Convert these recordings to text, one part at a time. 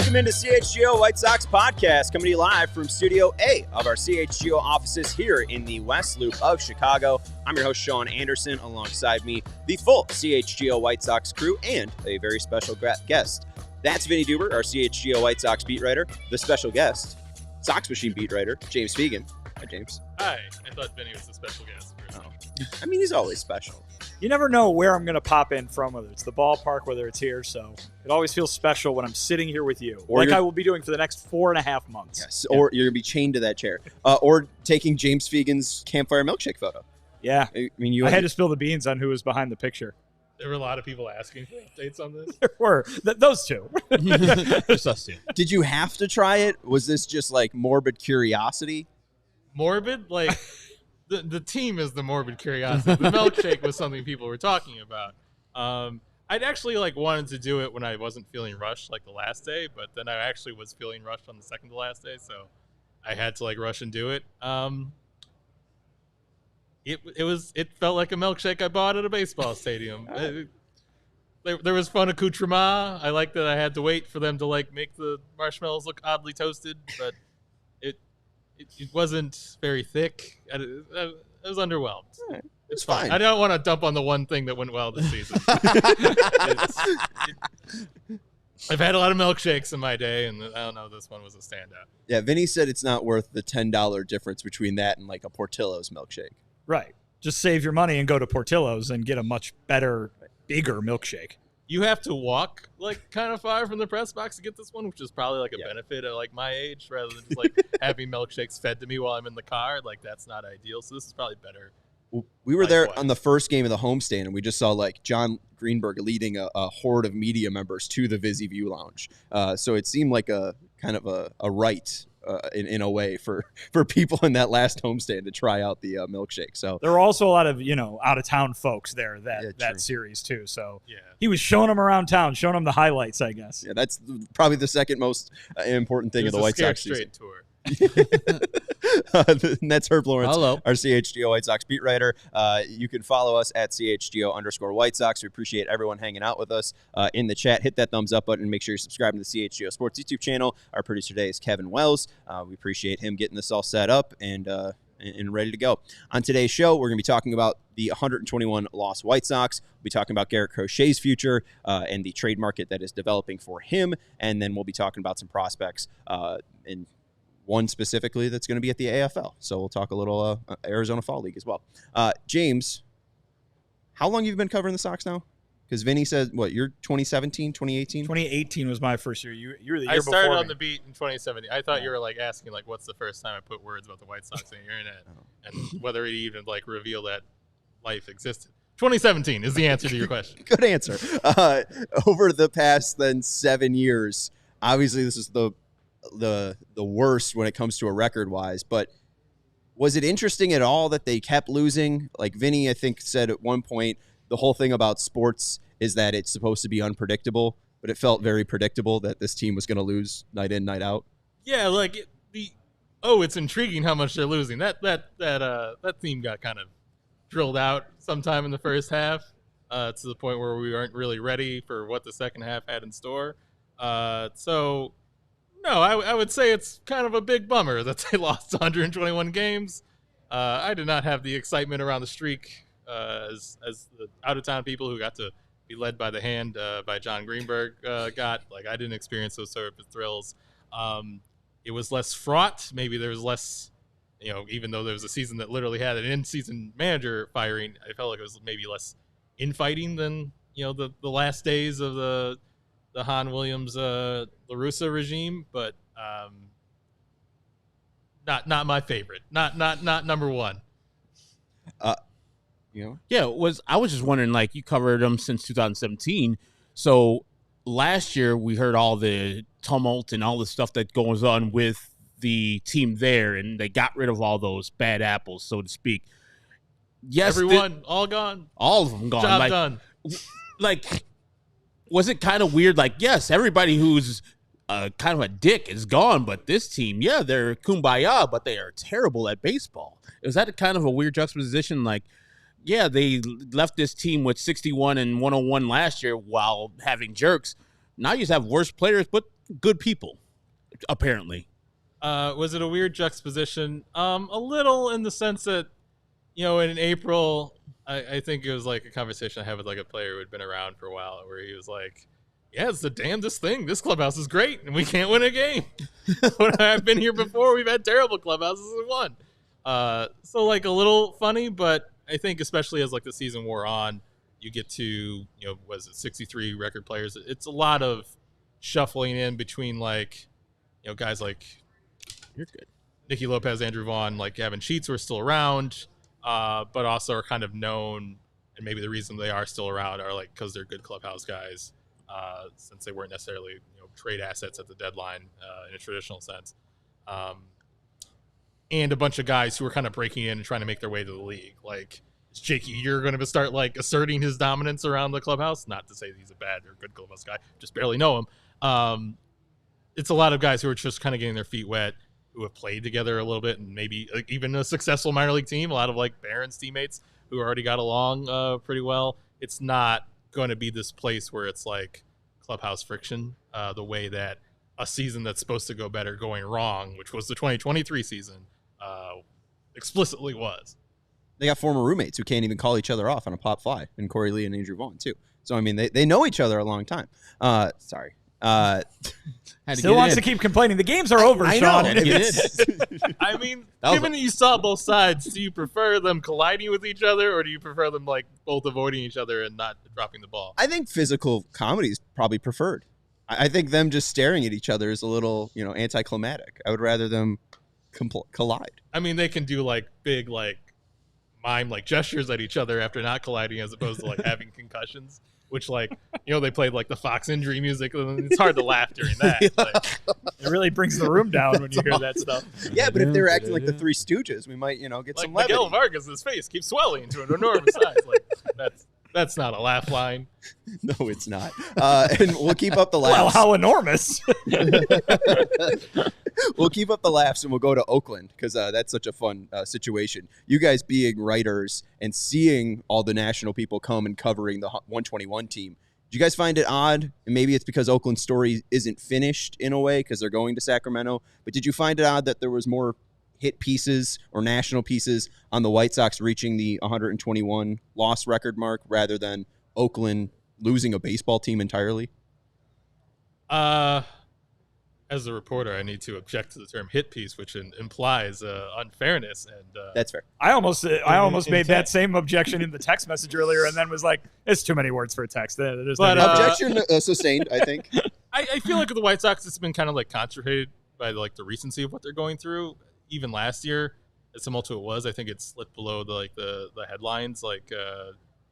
Into CHGO White Sox podcast, coming to you live from Studio A of our CHGO offices here in the West Loop of Chicago. I'm your host, Sean Anderson. Alongside me, the full CHGO White Sox crew and a very special guest. That's Vinnie Duber, our CHGO White Sox beat writer. The special guest, Sox Machine Beat Writer, James Fegan. Hi, James. Hi. I thought Vinnie was the special guest. I mean, he's always special. You never know where I'm going to pop in from, whether it's the ballpark, whether it's here. So it always feels special when I'm sitting here with you, or like I will be doing for the next 4.5 months. Yes, or you're going to be chained to that chair. Or taking James Fegan's campfire milkshake photo. Yeah. I mean, I had to spill the beans on who was behind the picture. There were a lot of people asking for updates on this. There were. Those two. Just us two. Did you have to try it? Was this just like morbid curiosity? Morbid? Like... The team is the morbid curiosity. The milkshake was something people were talking about. I'd actually wanted to do it when I wasn't feeling rushed like the last day, but then I actually was feeling rushed on the second to last day, so I had to rush and do it. It felt like a milkshake I bought at a baseball stadium. There was fun accoutrement. I liked that I had to wait for them to make the marshmallows look oddly toasted, but it wasn't very thick. I was underwhelmed. Right. It's fine. I don't want to dump on the one thing that went well this season. I've had a lot of milkshakes in my day, and I don't know, this one was a standout. Yeah, Vinny said it's not worth the $10 difference between that and a Portillo's milkshake. Right. Just save your money and go to Portillo's and get a much better, bigger milkshake. You have to walk kind of far from the press box to get this one, which is probably a benefit at my age, rather than just having milkshakes fed to me while I'm in the car. That's not ideal. So this is probably better. Well, we were there on the first game of the homestand, and we just saw John Greenberg leading a horde of media members to the Vizzy View Lounge. So it seemed like a kind of a rite. In a way for people in that last homestand to try out the milkshake. So there were also a lot of out of town folks there that series too. So he was showing them around town, showing them the highlights, I guess. Yeah, that's probably the second most important thing of the White Sox season. Tour. And that's Herb Lawrence, Hello. Our CHGO White Sox beat writer. You can follow us at CHGO_White Sox. We appreciate everyone hanging out with us in the chat. Hit that thumbs up button and make sure you're subscribing to the CHGO Sports YouTube channel. Our producer today is Kevin Wells. We appreciate him getting this all set up and ready to go. On today's show, we're going to be talking about the 121 lost White Sox. We'll be talking about Garrett Crochet's future and the trade market that is developing for him. And then we'll be talking about some prospects in one specifically that's going to be at the AFL. So we'll talk a little Arizona Fall League as well. James, how long have you been covering the Sox now? Because Vinny said, you're 2017, 2018? 2018 was my first year. You were the year before. I started on the beat in 2017. I thought you were asking what's the first time I put words about the White Sox on the internet and whether it even revealed that life existed. 2017 is the answer to your question. Good answer. Over the past 7 years, obviously this is the worst when it comes to a record wise, but was it interesting at all that they kept losing? Vinny, I think, said at one point, the whole thing about sports is that it's supposed to be unpredictable, but it felt very predictable that this team was going to lose night in, night out. Yeah, it's intriguing how much they're losing. That theme got kind of drilled out sometime in the first half to the point where we aren't really ready for what the second half had in store. No, I would say it's kind of a big bummer that they lost 121 games. I did not have the excitement around the streak as the out-of-town people who got to be led by the hand by John Greenberg got. I didn't experience those sort of thrills. It was less fraught. Maybe there was less, even though there was a season that literally had an in-season manager firing, I felt like it was maybe less infighting than, the last days of the Han Williams La Russa regime, but not my favorite. Not number one. You know? Yeah, I was just wondering, like, you covered them since 2017. So last year we heard all the tumult and all the stuff that goes on with the team there, and they got rid of all those bad apples, so to speak. Yes, everyone, all gone. All of them gone. Job done. Like, was it kind of weird? Like, yes, everybody who's kind of a dick is gone, but this team, yeah, they're kumbaya, but they are terrible at baseball. Was that kind of a weird juxtaposition? Like, yeah, they left this team with 61 and 101 last year while having jerks. Now you just have worse players, but good people, apparently. Was it a weird juxtaposition? A little, in the sense that, in April, I think it was like a conversation I had with like a player who had been around for a while, where he was like, yeah, it's the damnedest thing. This clubhouse is great, and we can't win a game. When I've been here before, we've had terrible clubhouses and won. So like a little funny, but I think especially as like the season wore on, you get to, was it 63 record players? It's a lot of shuffling in between like, guys like You're good. Nicky Lopez, Andrew Vaughn, like Gavin Sheets, who are still around, but also are kind of known, and maybe the reason they are still around are like because they're good clubhouse guys, since they weren't necessarily trade assets at the deadline in a traditional sense. And a bunch of guys who are kind of breaking in and trying to make their way to the league. Like, is Jakey, you're going to start like asserting his dominance around the clubhouse? Not to say that he's a bad or good clubhouse guy, just barely know him. It's a lot of guys who are just kind of getting their feet wet, who have played together a little bit, and maybe like, even a successful minor league team. A lot of like Barron's teammates who already got along pretty well. It's not going to be this place where it's like clubhouse friction, the way that a season that's supposed to go better going wrong, which was the 2023 season, explicitly was. They got former roommates who can't even call each other off on a pop fly, and Corey Lee and Andrew Vaughn too. So I mean, they know each other a long time. Sorry. Still wants to keep complaining. The games are over, Sean. I mean, given that you saw both sides, do you prefer them colliding with each other, or do you prefer them like both avoiding each other and not dropping the ball? I think physical comedy is probably preferred. I think them just staring at each other is a little, anticlimactic. I would rather them collide. I mean, they can do like big like mime like gestures at each other after not colliding, as opposed to like having concussions, which like they played like the Fox injury music, and it's hard to laugh during that. Like, it really brings the room down when you hear that stuff. Yeah, but if they were acting like the Three Stooges, we might get like some levity. Miguel Vargas' face keeps swelling to an enormous size. Like that's not a laugh line. No, it's not. And we'll keep up the laughs. Well, how enormous. We'll keep up the laughs, and we'll go to Oakland because that's such a fun situation. You guys being writers and seeing all the national people come and covering the 121 team, do you guys find it odd? And maybe it's because Oakland's story isn't finished in a way because they're going to Sacramento. But did you find it odd that there was more hit pieces or national pieces on the White Sox reaching the 121 loss record mark rather than Oakland losing a baseball team entirely? As a reporter, I need to object to the term hit piece, which implies unfairness. And that's fair. I almost made that same objection in the text message earlier, and then was like, "It's too many words for a text." Objection sustained. I think. I feel like with the White Sox, it's been kind of like concentrated by like the recency of what they're going through. Even last year, as tumultuous it was, I think it slipped below the headlines, like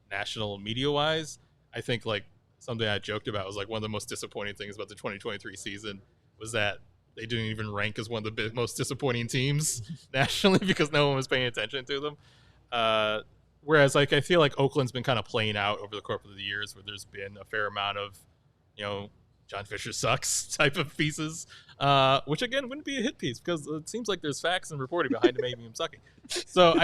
national media wise. I think like something I joked about was like one of the most disappointing things about the 2023 season was that they didn't even rank as one of the most disappointing teams nationally because no one was paying attention to them. Whereas like I feel like Oakland's been kind of playing out over the course of the years, where there's been a fair amount of John Fisher sucks type of pieces, which again wouldn't be a hit piece because it seems like there's facts and reporting behind him sucking. So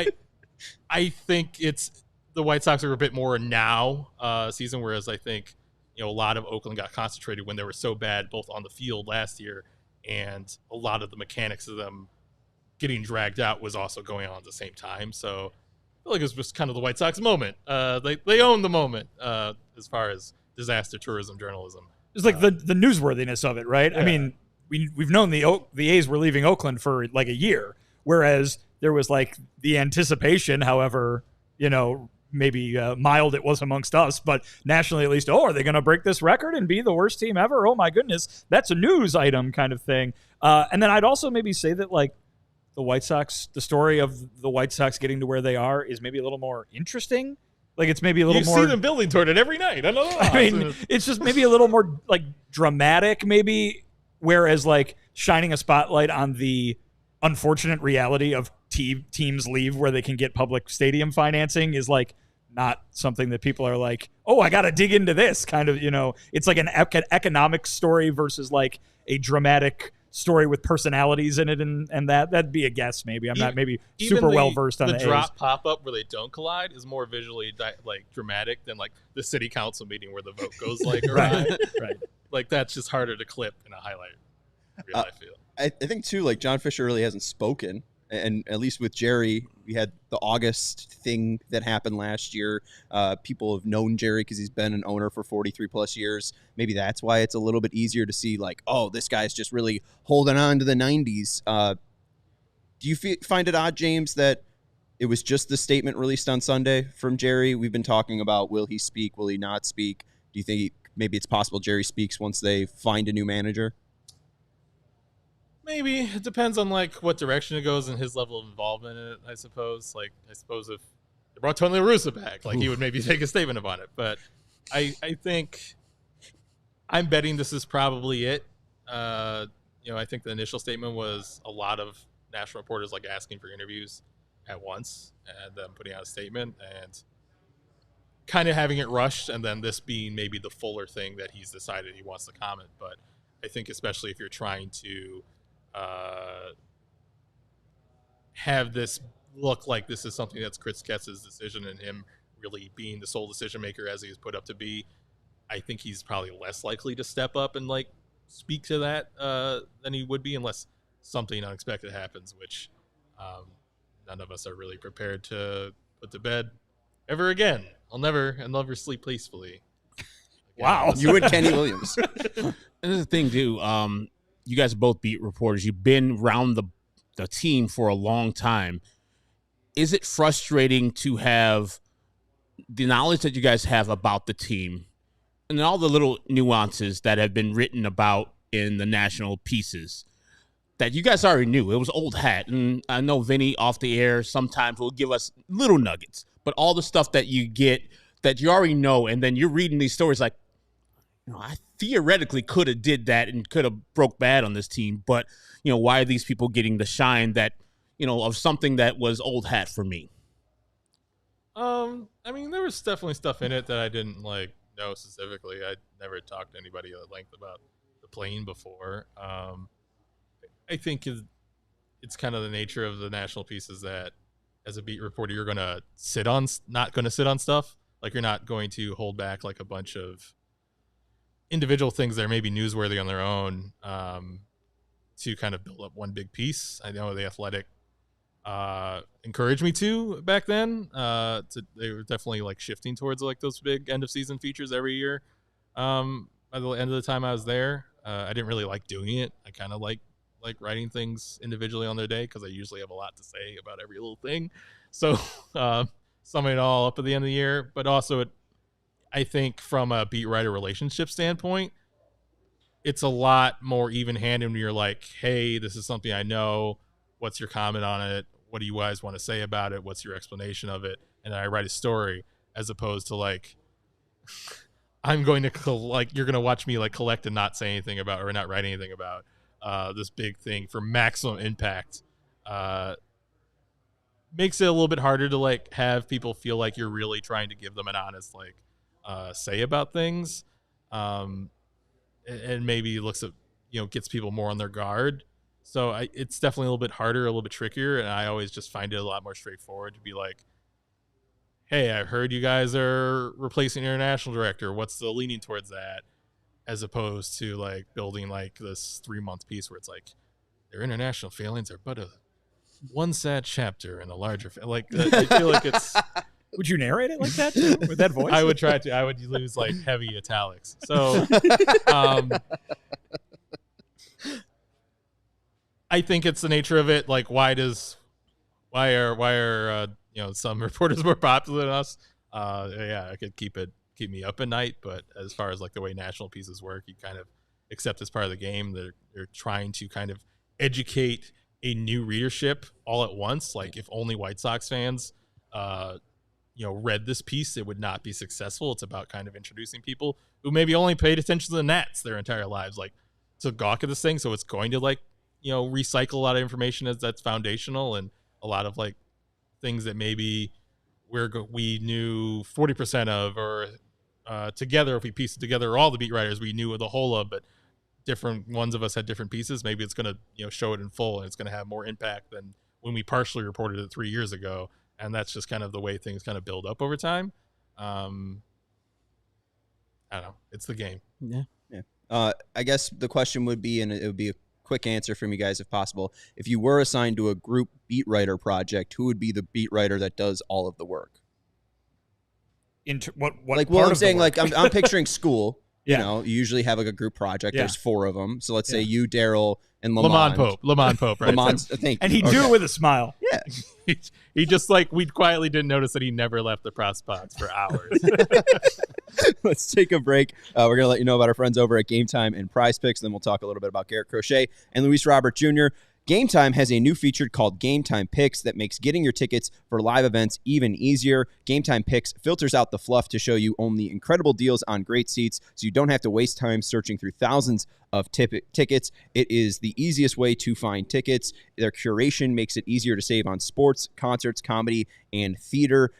I think it's the White Sox are a bit more now season, whereas I think a lot of Oakland got concentrated when they were so bad both on the field last year, and a lot of the mechanics of them getting dragged out was also going on at the same time. So I feel like it was just kind of the White Sox moment. They own the moment as far as disaster tourism journalism. It's like the newsworthiness of it, right? Yeah. I mean, we've known the A's were leaving Oakland for like a year, whereas there was like the anticipation, however, maybe mild it was amongst us, but nationally at least, are they going to break this record and be the worst team ever? Oh my goodness, that's a news item kind of thing. And then I'd also maybe say that like the White Sox, the story of the White Sox getting to where they are is maybe a little more interesting. Like it's maybe a little more. You see them building toward it every night. I don't know. I mean, it's just maybe a little more like dramatic, maybe. Whereas like shining a spotlight on the unfortunate reality of teams leave where they can get public stadium financing is like not something that people are like, oh, I got to dig into this kind of, it's like an economic story versus like a dramatic story with personalities in it. And that'd be a guess. Maybe I'm not maybe super well versed on the drop pop up where they don't collide is more visually like dramatic than like the city council meeting where the vote goes like right. Like that's just harder to clip in a highlight reel, I feel. I think too, like John Fisher really hasn't spoken. And at least with Jerry, we had the August thing that happened last year. People have known Jerry because he's been an owner for 43 plus years. Maybe that's why it's a little bit easier to see like, oh, this guy's just really holding on to the 90s. Do you find it odd, James, that it was just the statement released on Sunday from Jerry? We've been talking about, will he speak? Will he not speak? Do you think maybe it's possible Jerry speaks once they find a new manager? Maybe. It depends on like what direction it goes and his level of involvement in it, I suppose. Like I suppose if they brought Tony La Russa back, like he would maybe take a statement about it. But I think I'm betting this is probably it. I think the initial statement was a lot of national reporters like asking for interviews at once and then putting out a statement and kind of having it rushed, and then this being maybe the fuller thing that he's decided he wants to comment. But I think especially if you're trying to have this look like this is something that's Chris Ketz's decision and him really being the sole decision maker as he's put up to be, I think he's probably less likely to step up and like speak to that than he would be unless something unexpected happens, which none of us are really prepared to put to bed ever again. I'll never sleep peacefully. Wow. You and Kenny Williams. And this is the thing, too. You guys are both beat reporters. You've been around the team for a long time. Is it frustrating to have the knowledge that you guys have about the team and all the little nuances that have been written about in the national pieces that you guys already knew? It was old hat. And I know Vinnie off the air sometimes will give us little nuggets, but all the stuff that you get that you already know, and then you're reading these stories like, I theoretically could have did that and could have broke bad on this team, but why are these people getting the shine that of something that was old hat for me? I mean, there was definitely stuff in it that I didn't like know specifically. I never talked to anybody at length about the plane before. I think it's kind of the nature of the national pieces that as a beat reporter you're not going to sit on stuff. Like you're not going to hold back like a bunch of individual things that are maybe newsworthy on their own to kind of build up one big piece. I know the Athletic encouraged me to back then. They were definitely like shifting towards like those big end of season features every year. By the end of the time I was there, I didn't really like doing it. I kind of like writing things individually on their day because I usually have a lot to say about every little thing. So summing it all up at the end of the year, but also I think from a beat writer relationship standpoint, it's a lot more even-handed when you're like, hey, this is something I know. What's your comment on it? What do you guys want to say about it? What's your explanation of it? And then I write a story, as opposed to like, I'm going to you're going to watch me like collect and not say anything about or not write anything about this big thing for maximum impact. Makes it a little bit harder to like have people feel like you're really trying to give them an honest like say about things, and maybe looks at gets people more on their guard. So it's definitely a little bit harder, a little bit trickier, and I always just find it a lot more straightforward to be like, hey, I heard you guys are replacing international director. What's the leaning towards that? As opposed to like building like this 3-month piece where it's like their international failings are but one sad chapter in a larger I feel like it's. Would you narrate it like that too, with that voice? I would try to. I would use like heavy italics. So, I think it's the nature of it. Like, why are some reporters more popular than us? Yeah, I could keep me up at night. But as far as like the way national pieces work, you kind of accept as part of the game. They're trying to kind of educate a new readership all at once. Like if only White Sox fans, read this piece, it would not be successful. It's about kind of introducing people who maybe only paid attention to the Nats their entire lives, like to gawk at this thing. So it's going to recycle a lot of information that's foundational and a lot of like things that maybe we knew 40% of, or together, if we piece it together, all the beat writers we knew the whole of, but different ones of us had different pieces. Maybe it's going to show it in full, and it's going to have more impact than when we partially reported it 3 years ago. And that's just kind of the way things kind of build up over time. I don't know. It's the game. Yeah. I guess the question would be, and it would be a quick answer from you guys if possible, if you were assigned to a group beat writer project, who would be the beat writer that does all of the work? What like, well, I'm saying, like, I'm picturing school. Yeah. You usually have like a group project. Yeah. There's 4 of them. So let's say you, Daryl, and Lamont Pope, right? Lamont's, thank and you. he'd do it with a smile. Yeah. he just we quietly didn't notice that he never left the press box for hours. Let's take a break. We're going to let you know about our friends over at Game Time and Prize Picks. Then we'll talk a little bit about Garrett Crochet and Luis Robert Jr. Game Time has a new feature called Game Time Picks that makes getting your tickets for live events even easier. Game Time Picks filters out the fluff to show you only incredible deals on great seats, so you don't have to waste time searching through thousands of tickets. It is the easiest way to find tickets. Their curation makes it easier to save on sports, concerts, comedy, and theater.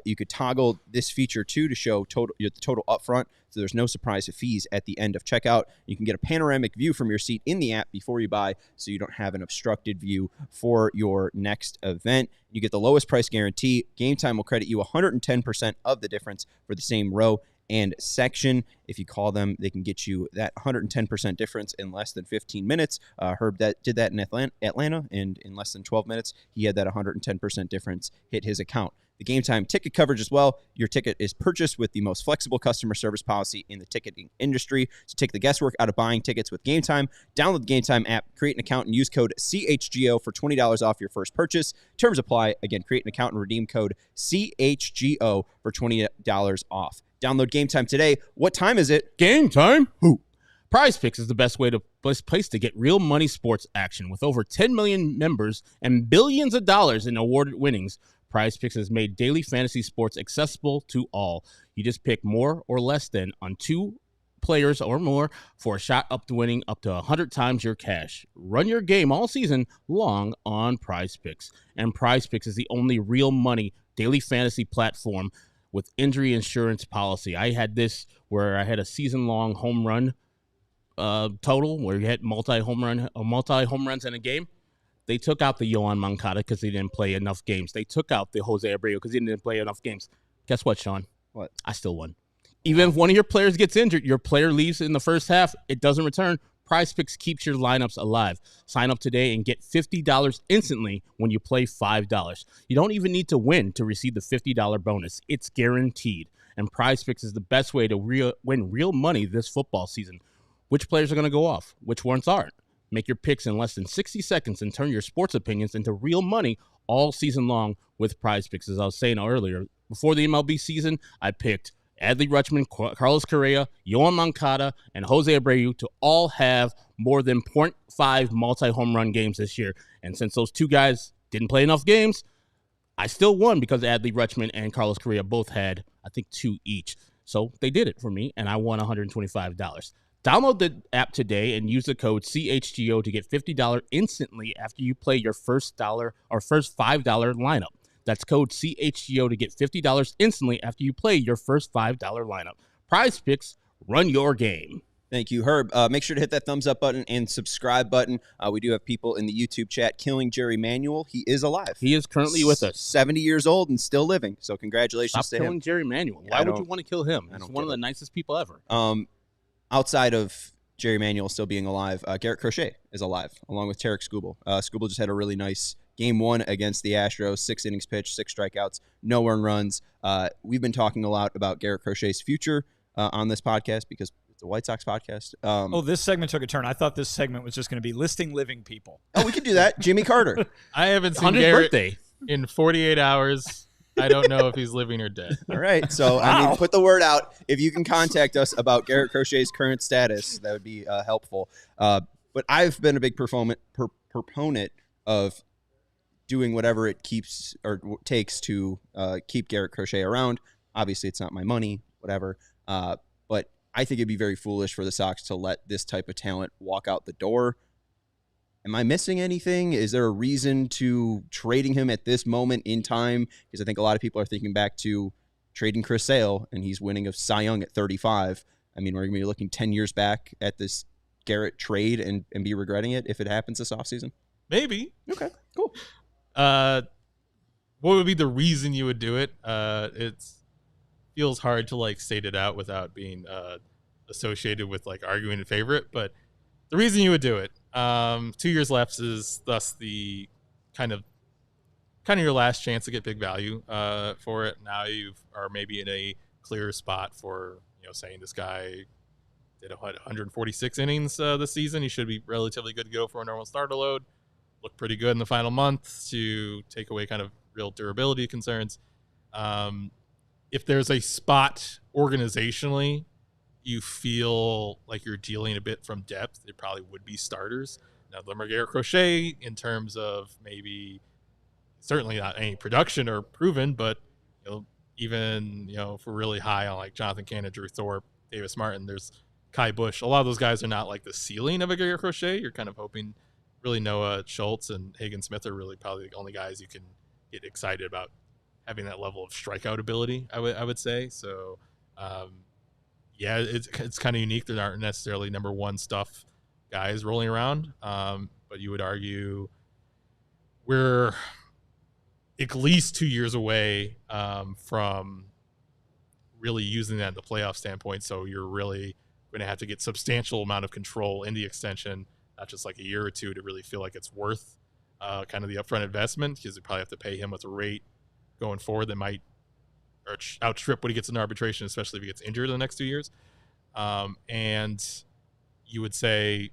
You could toggle this feature too to show the total upfront, so there's no surprise fees at the end of checkout. You can get a panoramic view from your seat in the app before you buy, so you don't have an obstructed view for your next event. You get the lowest price guarantee. Game Time will credit you 110% of the difference for the same row and section. If you call them, they can get you that 110% difference in less than 15 minutes. Herb did that in Atlanta, and in less than 12 minutes, he had that 110% difference hit his account. The Game Time ticket coverage as well. Your ticket is purchased with the most flexible customer service policy in the ticketing industry. So take the guesswork out of buying tickets with Game Time. Download the Game Time app, create an account, and use code CHGO for $20 off your first purchase. Terms apply. Again, create an account and redeem code CHGO for $20 off. Download Game Time today. What time is it? Game time. Who? Prize Picks is the best place to get real money sports action. With over 10 million members and billions of dollars in awarded winnings, Prize Picks has made daily fantasy sports accessible to all. You just pick more or less than on 2 players or more for a shot up to winning up to 100 times your cash. Run your game all season long on Prize Picks. And Prize Picks is the only real money daily fantasy platform with injury insurance policy. I had this where I had a season-long home run total where you had multi home runs in a game. They took out the Yohan Moncada because he didn't play enough games. They took out the Jose Abreu because he didn't play enough games. Guess what, Sean? What? I still won. Even if one of your players gets injured, your player leaves in the first half, it doesn't return. Prize Picks keeps your lineups alive. Sign up today and get $50 instantly when you play $5. You don't even need to win to receive the $50 bonus. It's guaranteed. And Prize Picks is the best way to win real money this football season. Which players are going to go off? Which ones aren't? Make your picks in less than 60 seconds and turn your sports opinions into real money all season long with Prize Picks. As I was saying earlier, before the MLB season, I picked Adley Rutschman, Carlos Correa, Yohan Moncada, and Jose Abreu to all have more than 0.5 multi-home run games this year. And since those 2 guys didn't play enough games, I still won because Adley Rutschman and Carlos Correa both had, I think, 2 each. So they did it for me, and I won $125. Download the app today and use the code CHGO to get $50 instantly after you play your first $5 lineup. That's code CHGO to get $50 instantly after you play your first $5 lineup. Prize Picks, run your game. Thank you, Herb. Make sure to hit that thumbs up button and subscribe button. We do have people in the YouTube chat killing Jerry Manuel. He is alive. He is currently with us. 70 years old and still living. So congratulations to him. Stop killing Jerry Manuel. Why would you want to kill him? He's one of the nicest people ever. Outside of Jerry Manuel still being alive, Garrett Crochet is alive, along with Tarek Skubal. Skubal just had a really nice Game 1 against the Astros, 6 innings pitched, 6 strikeouts, no earned runs. We've been talking a lot about Garrett Crochet's future on this podcast because it's a White Sox podcast. This segment took a turn. I thought this segment was just going to be listing living people. Oh, we could do that. Jimmy Carter. I haven't seen Garrett in 48 hours. I don't know if he's living or dead. All right. So, I mean, put the word out. If you can contact us about Garrett Crochet's current status, that would be helpful. But I've been a big proponent of doing whatever it takes to keep Garrett Crochet around. Obviously, it's not my money, whatever. But I think it'd be very foolish for the Sox to let this type of talent walk out the door. Am I missing anything? Is there a reason to trading him at this moment in time? Because I think a lot of people are thinking back to trading Chris Sale, and he's winning a Cy Young at 35. I mean, we're going to be looking 10 years back at this Garrett trade and be regretting it if it happens this offseason? Maybe. Okay, cool. What would be the reason you would do it? It feels hard to like state it out without being associated with like arguing in favor of it. But the reason you would do it, 2 years left is thus the kind of your last chance to get big value for it. Now you are maybe in a clear spot for saying this guy did 146 innings this season. He should be relatively good to go for a normal starter load. Looked pretty good in the final month to take away kind of real durability concerns. If there's a spot organizationally you feel like you're dealing a bit from depth, it probably would be starters. Now, Garrett Crochet, in terms of maybe certainly not any production or proven, but even if we're really high on like Jonathan Cannon, Drew Thorpe, Davis Martin, there's Kai Bush. A lot of those guys are not like the ceiling of a Garrett Crochet. You're kind of hoping really Noah Schultz and Hagen Smith are really probably the only guys you can get excited about having that level of strikeout ability, I would say. So, yeah, it's kind of unique. There aren't necessarily number one stuff guys rolling around, but you would argue we're at least 2 years away from really using that in the playoff standpoint. So you're really going to have to get substantial amount of control in the extension, not just like a year or two, to really feel like it's worth kind of the upfront investment, because you probably have to pay him with a rate going forward that might outstrip what he gets in arbitration, especially if he gets injured in the next 2 years. And you would say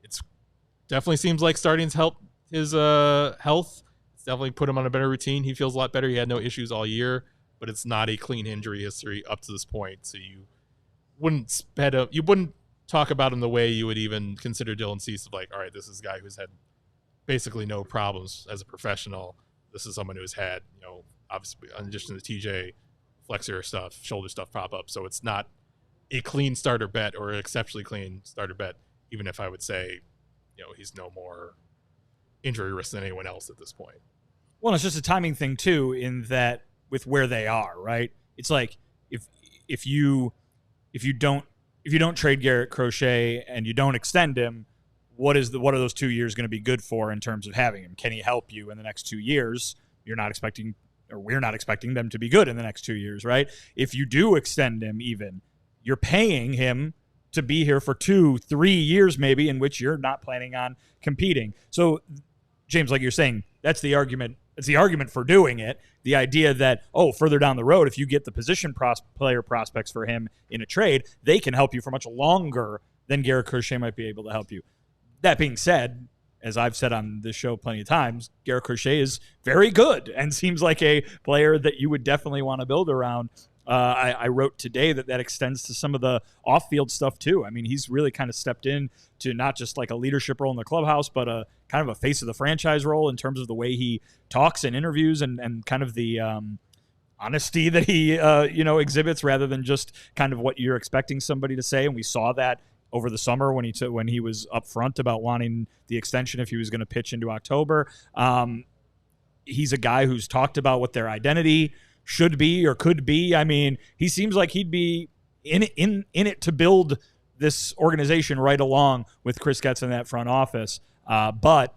it's definitely seems like starting's helped his health. It's definitely put him on a better routine. He feels a lot better. He had no issues all year, but it's not a clean injury history up to this point. So you wouldn't talk about him the way you would even consider Dylan Cease, of like, all right, this is a guy who's had basically no problems as a professional. This is someone who's had, obviously, in addition to the TJ, flexor stuff, shoulder stuff pop up. So it's not a clean starter bet or an exceptionally clean starter bet, even if I would say, he's no more injury risk than anyone else at this point. Well, it's just a timing thing too, in that with where they are, right? It's like if you don't trade Garrett Crochet and you don't extend him, what are those 2 years going to be good for in terms of having him? Can he help you in the next 2 years? We're not expecting them to be good in the next 2 years, right? If you do extend him, even you're paying him to be here for 2-3 years, maybe, in which you're not planning on competing. So, James, like you're saying, that's the argument. It's the argument for doing it. The idea that, further down the road, if you get the position player prospects for him in a trade, they can help you for much longer than Garrett Crochet might be able to help you. That being said, as I've said on this show plenty of times, Garrett Crochet is very good and seems like a player that you would definitely want to build around. I wrote today that extends to some of the off-field stuff too. I mean, he's really kind of stepped in to not just like a leadership role in the clubhouse, but a kind of a face of the franchise role in terms of the way he talks in interviews and kind of the honesty that he exhibits, rather than just kind of what you're expecting somebody to say. And we saw that over the summer when he was upfront about wanting the extension if he was going to pitch into October. He's a guy who's talked about what their identity should be or could be. I mean, he seems like he'd be in it to build this organization right along with Chris Getz in that front office. But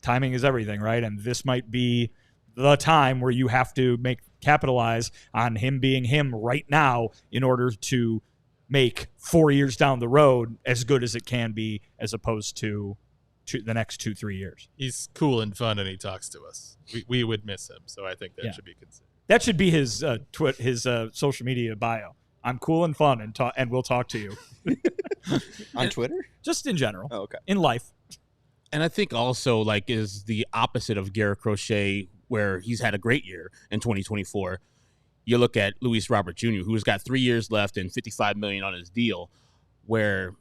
timing is everything, right? And this might be the time where you have to capitalize on him being him right now in order to make 4 years down the road as good as it can be, as opposed to the next 2-3 years. We's cool and fun, and he talks to us. We would miss him, so I think that should be considered. That should be his social media bio. I'm cool and fun, and we'll talk to you. On Twitter? Just in general. Oh, okay. In life. And I think also like is the opposite of Garrett Crochet, where he's had a great year in 2024. You look at Luis Robert Jr., who's got 3 years left and $55 million on his deal, where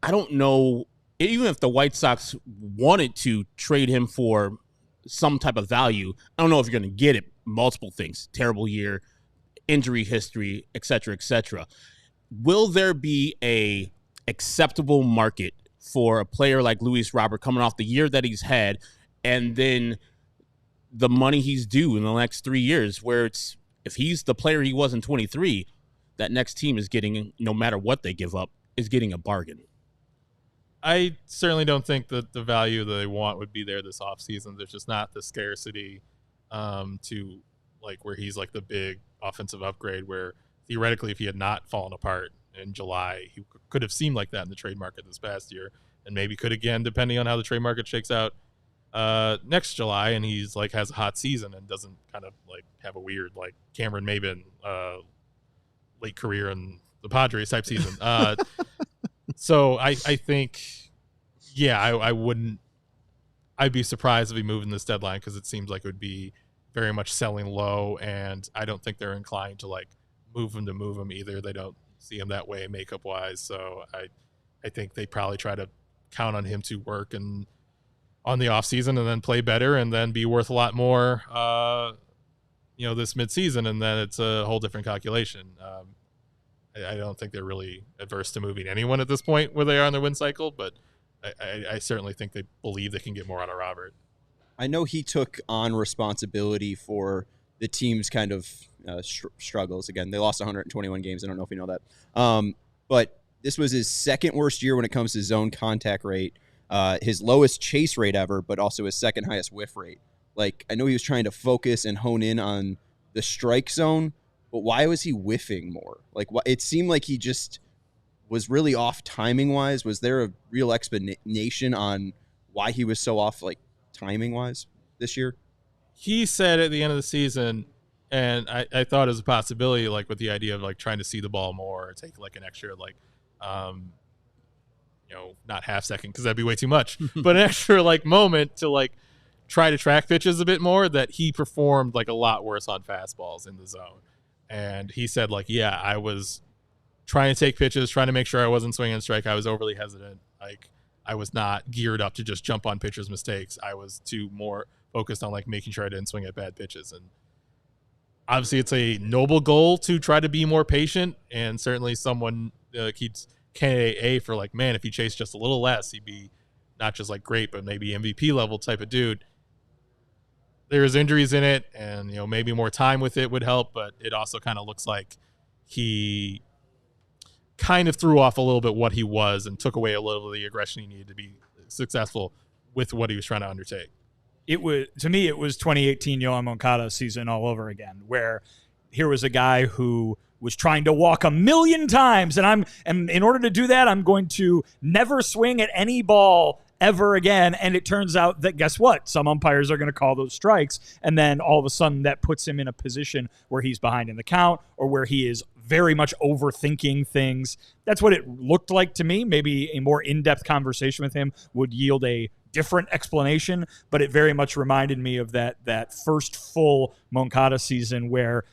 I don't know even if the White Sox wanted to trade him for some type of value, I don't know if you're going to get it. Multiple things, terrible year, injury history, et cetera, will there be a acceptable market for a player like Luis Robert coming off the year that he's had and then the money he's due in the next 3 years, where it's, if he's the player he was in 23, that next team is getting, no matter what they give up, is getting a bargain? I certainly don't think that the value that they want would be there this offseason. There's just not the scarcity to like where he's like the big offensive upgrade, where theoretically if he had not fallen apart in July, he could have seemed like that in the trade market this past year, and maybe could again depending on how the trade market shakes out next July, and he's like has a hot season and doesn't kind of like have a weird like Cameron Maybin late career in the Padres type season. So I think, yeah, I wouldn't. I'd be surprised if he moved in this deadline, because it seems like it would be very much selling low, and I don't think they're inclined to like move him either. They don't see him that way makeup wise, so I think they probably try to count on him to work and on the off season and then play better and then be worth a lot more, this midseason, and then it's a whole different calculation. I don't think they're really adverse to moving anyone at this point where they are in their win cycle, but I certainly think they believe they can get more out of Robert. I know he took on responsibility for the team's kind of struggles. Again, they lost 121 games. I don't know if you know that. But this was his second worst year when it comes to zone contact rate, his lowest chase rate ever, but also his second highest whiff rate. Like, I know he was trying to focus and hone in on the strike zone, but why was he whiffing more? Like, it seemed like he just was really off timing-wise. Was there a real explanation on why he was so off, like, timing-wise this year? He said at the end of the season, and I thought it was a possibility, like, with the idea of, like, trying to see the ball more or take, like, an extra, like, not half second, because that'd be way too much, but an extra, like, moment to, like, try to track pitches a bit more, that he performed, like, a lot worse on fastballs in the zone. And he said, like, yeah, I was trying to take pitches, trying to make sure I wasn't swinging a strike. I was overly hesitant. Like, I was not geared up to just jump on pitchers' mistakes. I was too more focused on, like, making sure I didn't swing at bad pitches. And obviously it's a noble goal to try to be more patient. And certainly someone keeps candidate A for, like, man, if he chased just a little less, he'd be not just, like, great, but maybe MVP level type of dude. There's injuries in it, and maybe more time with it would help, but it also kind of looks like he kind of threw off a little bit what he was and took away a little of the aggression he needed to be successful with what he was trying to undertake. To me, it was 2018 Yoán Moncada season all over again, where here was a guy who was trying to walk 1,000,000 times, and in order to do that, I'm going to never swing at any ball ever again. And it turns out that, guess what? Some umpires are going to call those strikes. And then all of a sudden that puts him in a position where he's behind in the count, or where he is very much overthinking things. That's what it looked like to me. Maybe a more in-depth conversation with him would yield a different explanation, but it very much reminded me of that first full Moncada season, where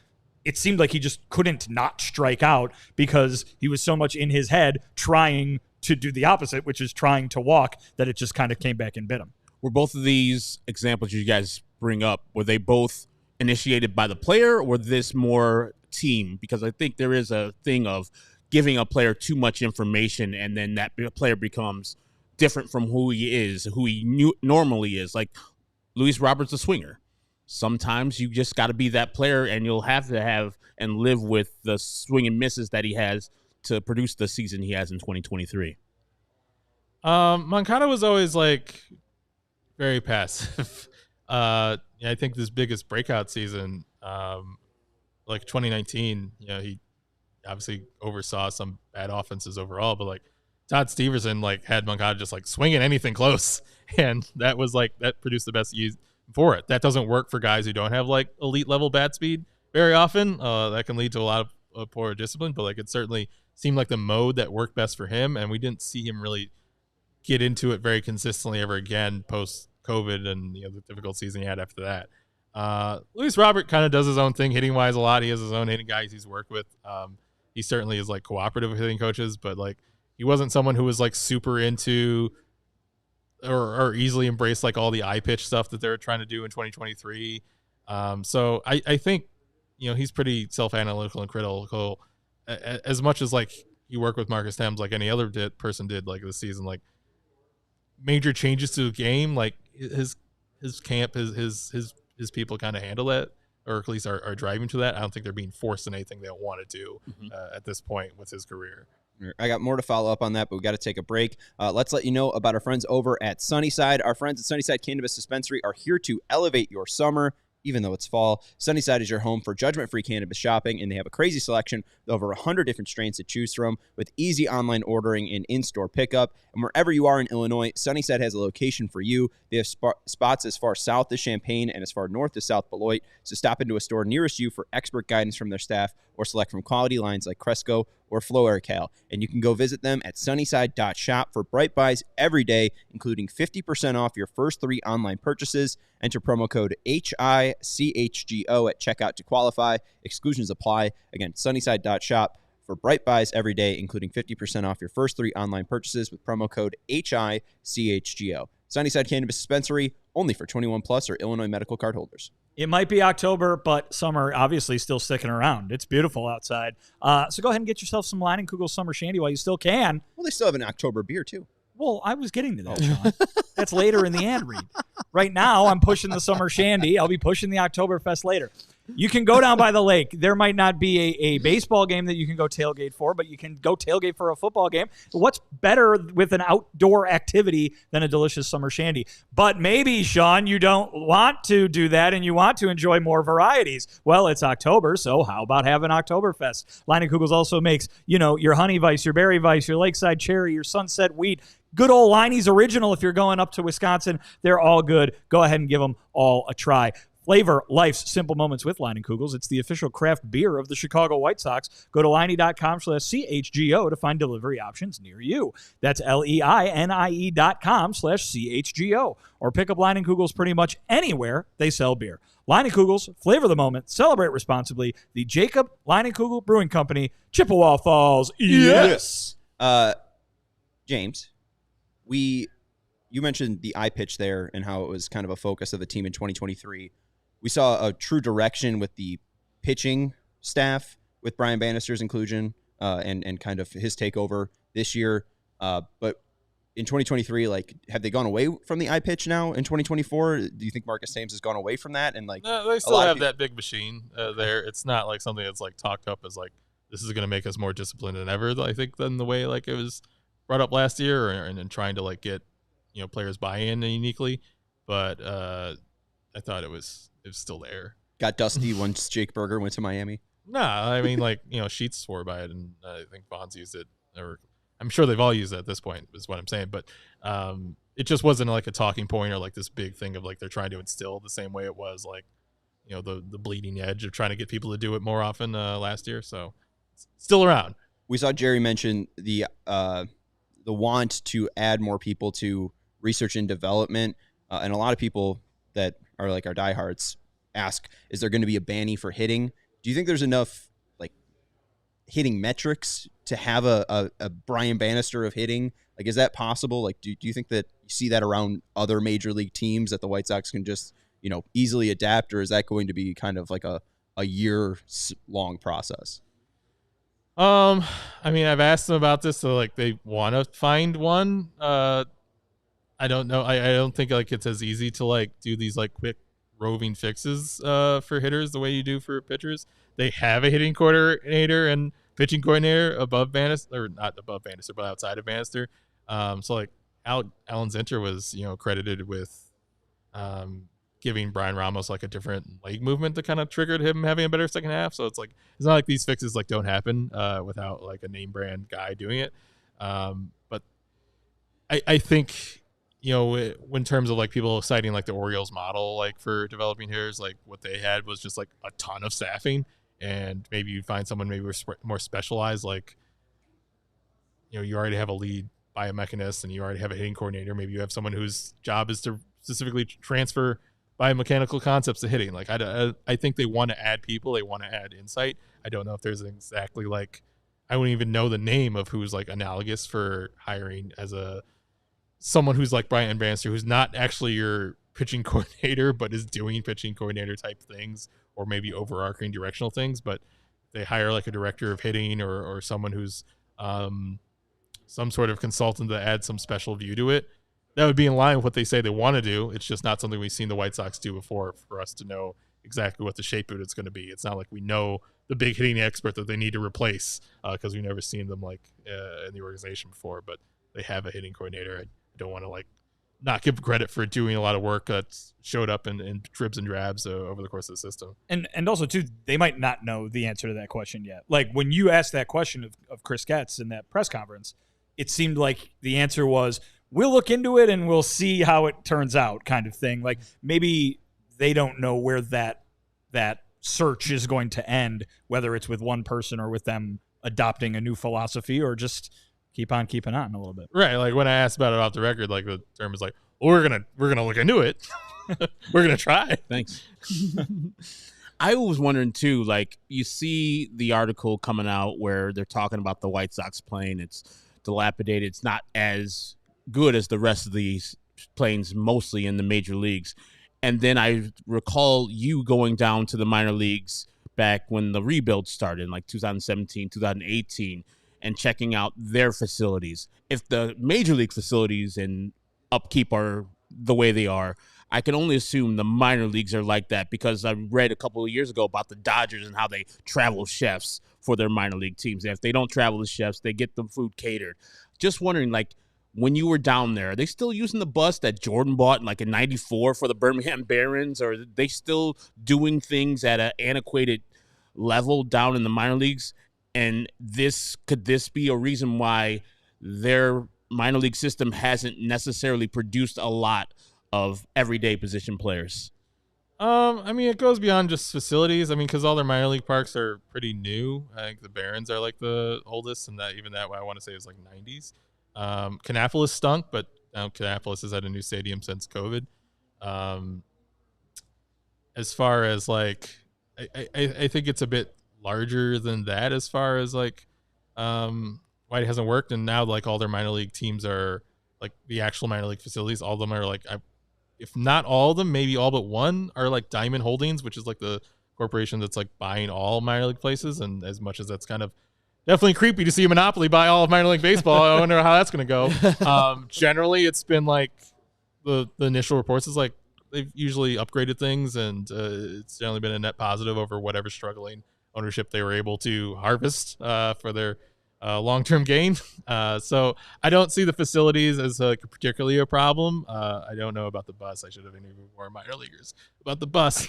it seemed like he just couldn't not strike out because he was so much in his head trying to do the opposite, which is trying to walk, that it just kind of came back and bit him. Were both of these examples you guys bring up, were they both initiated by the player, or this more team? Because I think there is a thing of giving a player too much information, and then that player becomes different from who he is, who he normally is. Like Luis Robert's a swinger. Sometimes you just got to be that player, and you'll have to have and live with the swing and misses that he has to produce the season he has in 2023. Moncada was always like very passive. I think this biggest breakout season, like 2019, he obviously oversaw some bad offenses overall, but like Todd Steverson like had Moncada just like swinging anything close, and that was like that produced the best use for it. That doesn't work for guys who don't have like elite level bat speed very often. That can lead to a lot of poor discipline, but like it certainly seemed like the mode that worked best for him, and we didn't see him really get into it very consistently ever again post COVID and the difficult season he had after that. Luis Robert kind of does his own thing hitting wise a lot. He has his own hitting guys he's worked with. He certainly is like cooperative with hitting coaches, but like he wasn't someone who was like super into or easily embrace like all the eye pitch stuff that they're trying to do in 2023. So I think, he's pretty self-analytical and critical, as much as like you work with Marcus Thames like any other person did like this season. Like major changes to the game, like his camp, his people kind of handle that, or at least are driving to that. I don't think they're being forced in anything they don't want to do at this point with his career. I got more to follow up on that, but we got to take a break. Let's let you know about our friends over at Sunnyside. Our friends at Sunnyside Cannabis Dispensary are here to elevate your summer, even though it's fall. Sunnyside is your home for judgment-free cannabis shopping, and they have a crazy selection with over 100 different strains to choose from with easy online ordering and in-store pickup. And wherever you are in Illinois, Sunnyside has a location for you. They have spots as far south as Champaign and as far north as South Beloit. So stop into a store nearest you for expert guidance from their staff or select from quality lines like Cresco or Flow Aircal. And you can go visit them at sunnyside.shop for bright buys every day, including 50% off your first 3 online purchases. Enter promo code HICHGO at checkout to qualify. Exclusions apply. Again, sunnyside.shop for bright buys every day, including 50% off your first 3 online purchases with promo code HICHGO. Sunnyside Cannabis Dispensary, only for 21 plus or Illinois medical card holders. It might be October, but summer obviously still sticking around. It's beautiful outside. So go ahead and get yourself some Leinenkugel Summer Shandy while you still can. Well, they still have an October beer, too. Well, I was getting to that, Sean. That's later in the ad read. Right now, I'm pushing the Summer Shandy. I'll be pushing the Oktoberfest later. You can go down by the lake. There might not be a baseball game that you can go tailgate for, but you can go tailgate for a football game. What's better with an outdoor activity than a delicious summer shandy? But maybe, Sean, you don't want to do that and you want to enjoy more varieties. Well, it's October, so how about having Oktoberfest? Leinenkugels also makes, your honey Weiss, your berry Weiss, your lakeside cherry, your sunset wheat. Good old Leinie's Original if you're going up to Wisconsin. They're all good. Go ahead and give them all a try. Flavor life's simple moments with Leinenkugels. It's the official craft beer of the Chicago White Sox. Go to Leinie.com/CHGO to find delivery options near you. That's LEINIE.com/CHGO. Or pick up Leinenkugels pretty much anywhere they sell beer. Leinenkugels, flavor the moment, celebrate responsibly. The Jacob Leinenkugel Brewing Company, Chippewa Falls. Yes! James, you mentioned the eye pitch there and how it was kind of a focus of the team in 2023. We saw a true direction with the pitching staff with Brian Bannister's inclusion and kind of his takeover this year. But in 2023, have they gone away from the eye pitch now in 2024? Do you think Marcus Thames has gone away from that? And no, they still have that big machine there. It's not like something that's talked up as this is going to make us more disciplined than ever. I think than the way it was brought up last year, and trying to get players buy in uniquely. But I thought it was still there. Got dusty once Jake Berger went to Miami. Nah, I mean, Sheets swore by it, and I think Bonds used it, or I'm sure they've all used it at this point, is what I'm saying. But it just wasn't a talking point or this big thing of they're trying to instill the same way it was the bleeding edge of trying to get people to do it more often last year. So it's still around. We saw Jerry mention the want to add more people to research and development, and a lot of people that are our diehards ask, is there going to be a banny for hitting? Do you think there's enough hitting metrics to have a Brian Bannister of hitting? Is that possible? Do you think that you see that around other major league teams that the White Sox can just easily adapt, or is that going to be kind of a year long process? I mean, I've asked them about this, so they want to find one. I don't know. I don't think it's as easy to do these quick roving fixes for hitters the way you do for pitchers. They have a hitting coordinator and pitching coordinator above Bannister, or not above Bannister, but outside of Bannister. So Alan Zinter was credited with giving Brian Ramos a different leg movement that kind of triggered him having a better second half. So it's it's not these fixes don't happen without a name brand guy doing it. But I think in terms of people citing the Orioles model for developing hitters, what they had was just a ton of staffing, and maybe you find someone maybe more specialized, you already have a lead biomechanist and you already have a hitting coordinator. Maybe you have someone whose job is to specifically transfer biomechanical concepts to hitting. I think they want to add people, they want to add insight. I don't know if there's exactly I wouldn't even know the name of who's analogous for hiring as a someone who's like Brian Bannister, who's not actually your pitching coordinator, but is doing pitching coordinator type things, or maybe overarching directional things, but they hire like a director of hitting or someone who's some sort of consultant to add some special view to it. That would be in line with what they say they want to do. It's just not something we've seen the White Sox do before for us to know exactly what the shape of it's going to be. It's not like we know the big hitting expert that they need to replace because we've never seen them like in the organization before, but they have a hitting coordinator. I don't want to like not give credit for doing a lot of work that's showed up in dribs and drabs over the course of the system. And also, too, they might not know the answer to that question yet. Like, when you asked that question of Chris Getz in that press conference, it seemed like the answer was, we'll look into it and we'll see how it turns out kind of thing. Like, maybe they don't know where that search is going to end, whether it's with one person or with them adopting a new philosophy or just keep on keeping on a little bit. Right. Like when I asked about it off the record, like the term is like, well, we're gonna look into it. We're gonna try. Thanks. I was wondering too, like you see the article coming out where they're talking about the White Sox plane. It's dilapidated. It's not as good as the rest of these planes, mostly in the major leagues. And then I recall you going down to the minor leagues back when the rebuild started in like 2017, 2018. And checking out their facilities. If the major league facilities and upkeep are the way they are, I can only assume the minor leagues are like that, because I read a couple of years ago about the Dodgers and how they travel chefs for their minor league teams. And if they don't travel the chefs, they get the food catered. Just wondering, like, when you were down there, are they still using the bus that Jordan bought in like in '94 for the Birmingham Barons? Or are they still doing things at an antiquated level down in the minor leagues? And could this be a reason why their minor league system hasn't necessarily produced a lot of everyday position players? I mean, it goes beyond just facilities. I mean, because all their minor league parks are pretty new. I think the Barons are like the oldest, and that I want to say is like 90s. Kannapolis stunk, but Kannapolis has had a new stadium since COVID. As far as like, I think it's a bit larger than that as far as like why it hasn't worked. And now like all their minor league teams are like the actual minor league facilities. All of them are like, if not all of them, maybe all but one are like Diamond Holdings, which is like the corporation that's like buying all minor league places. And as much as that's kind of definitely creepy to see a monopoly buy all of minor league baseball, I wonder how that's going to go. Generally it's been like the initial reports is like they've usually upgraded things, and it's generally been a net positive over whatever struggling ownership they were able to harvest for their long-term gain. So I don't see the facilities as particularly a problem. I don't know about the bus. I should have interviewed more minor leaguers about the bus.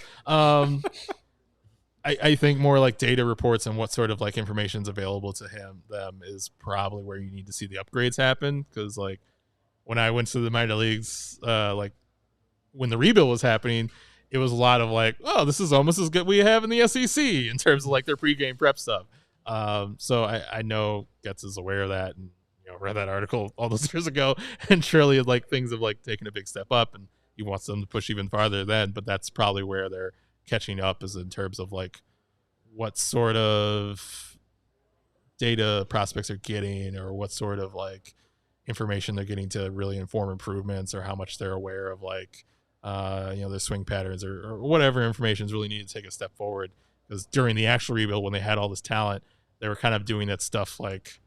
I think more like data reports and what sort of like information is available to them is probably where you need to see the upgrades happen. Because like when I went to the minor leagues, like when the rebuild was happening, it was a lot of like, oh, this is almost as good we have in the SEC in terms of like their pregame prep stuff. So I know Getz is aware of that, and read that article all those years ago, and surely like things have like taken a big step up, and he wants them to push even farther then. But that's probably where they're catching up, is in terms of like what sort of data prospects are getting, or what sort of like information they're getting to really inform improvements, or how much they're aware of like their swing patterns, or whatever information is really needed to take a step forward. Because during the actual rebuild, when they had all this talent, they were kind of doing that stuff like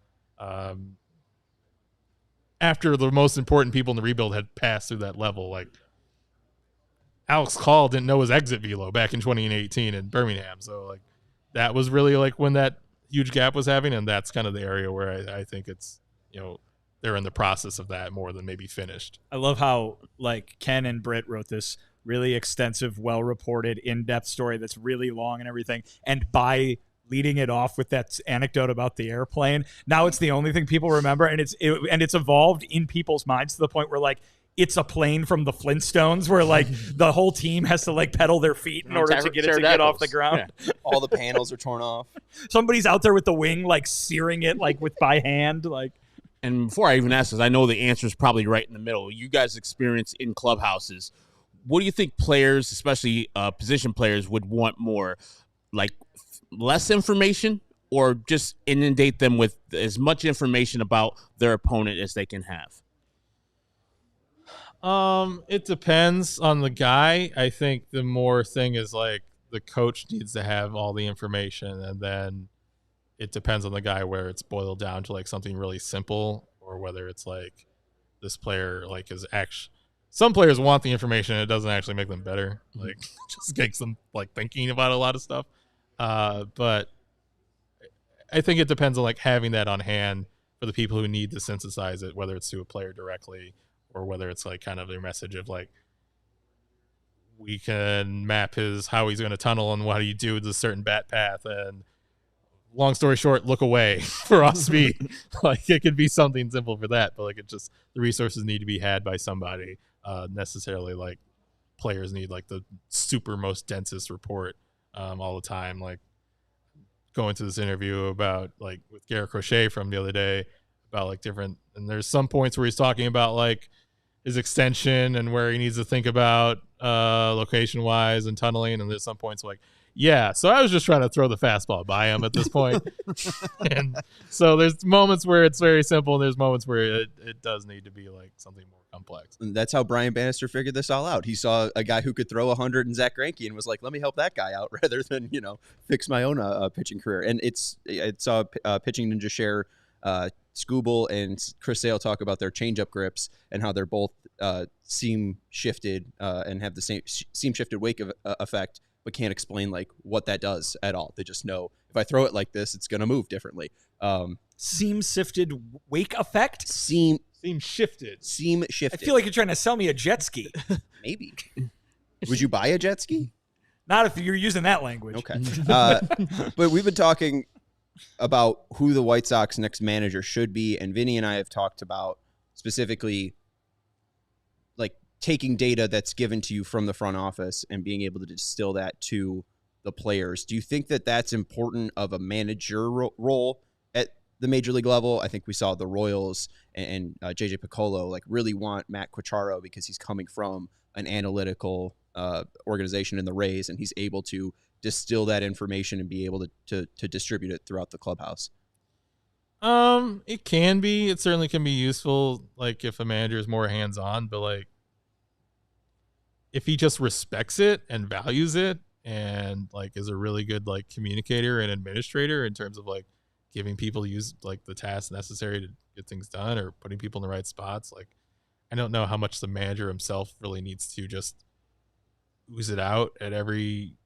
after the most important people in the rebuild had passed through that level. Like Alex Call didn't know his exit velo back in 2018 in Birmingham. So like that was really like when that huge gap was having, and that's kind of the area where I think it's, they're in the process of that more than maybe finished. I love how like Ken and Britt wrote this really extensive, well-reported, in-depth story that's really long and everything. And by leading it off with that anecdote about the airplane, now it's the only thing people remember, and it's evolved in people's minds to the point where like it's a plane from the Flintstones, where like the whole team has to like pedal their feet in order to get off the ground. Yeah. All the panels are torn off. Somebody's out there with the wing like searing it like by hand, like. And before I even ask this, I know the answer is probably right in the middle. You guys experience in clubhouses. What do you think players, especially position players, would want more? Like less information, or just inundate them with as much information about their opponent as they can have? It depends on the guy. I think the more thing is like the coach needs to have all the information, and then it depends on the guy where it's boiled down to like something really simple, or whether it's like this player like is actually. Some players want the information, and it doesn't actually make them better. Like, just makes them like thinking about a lot of stuff. But I think it depends on like having that on hand for the people who need to synthesize it, whether it's to a player directly or whether it's like kind of their message of like, we can map how he's going to tunnel and what do you do with a certain bat path. And long story short, look away for off speed. Like, it could be something simple for that, but like, it just, the resources need to be had by somebody. Necessarily like players need like the super most densest report all the time. Like, going to this interview about like with Garrett Crochet from the other day about like different, and there's some points where he's talking about like his extension and where he needs to think about location wise and tunneling, and there's some points like, yeah, so I was just trying to throw the fastball by him at this point. And so there's moments where it's very simple, and there's moments where it does need to be like something more complex. And that's how Brian Bannister figured this all out. He saw a guy who could throw 100 in Zach Greinke and was like, let me help that guy out rather than, fix my own pitching career. And I saw Pitching Ninja share Scooble and Chris Sale talk about their changeup grips and how they're both seam shifted and have the same seam shifted wake effect, but can't explain like what that does at all. They just know if I throw it like this, it's going to move differently. Seam shifted wake effect? Seam shifted. I feel like you're trying to sell me a jet ski. Maybe. Would you buy a jet ski? Not if you're using that language. Okay. But we've been talking about who the White Sox next manager should be, and Vinny and I have talked about specifically like taking data that's given to you from the front office and being able to distill that to the players. Do you think that that's important of a manager role at the major league level? I think we saw the Royals and JJ Piccolo like really want Matt Quacharo because he's coming from an analytical organization in the Rays, and he's able to distill that information and be able to distribute it throughout the clubhouse. It can be. It certainly can be useful, like if a manager is more hands-on, but like if he just respects it and values it and like is a really good like communicator and administrator in terms of like giving people use like the tasks necessary to get things done or putting people in the right spots. Like, I don't know how much the manager himself really needs to just ooze it out at every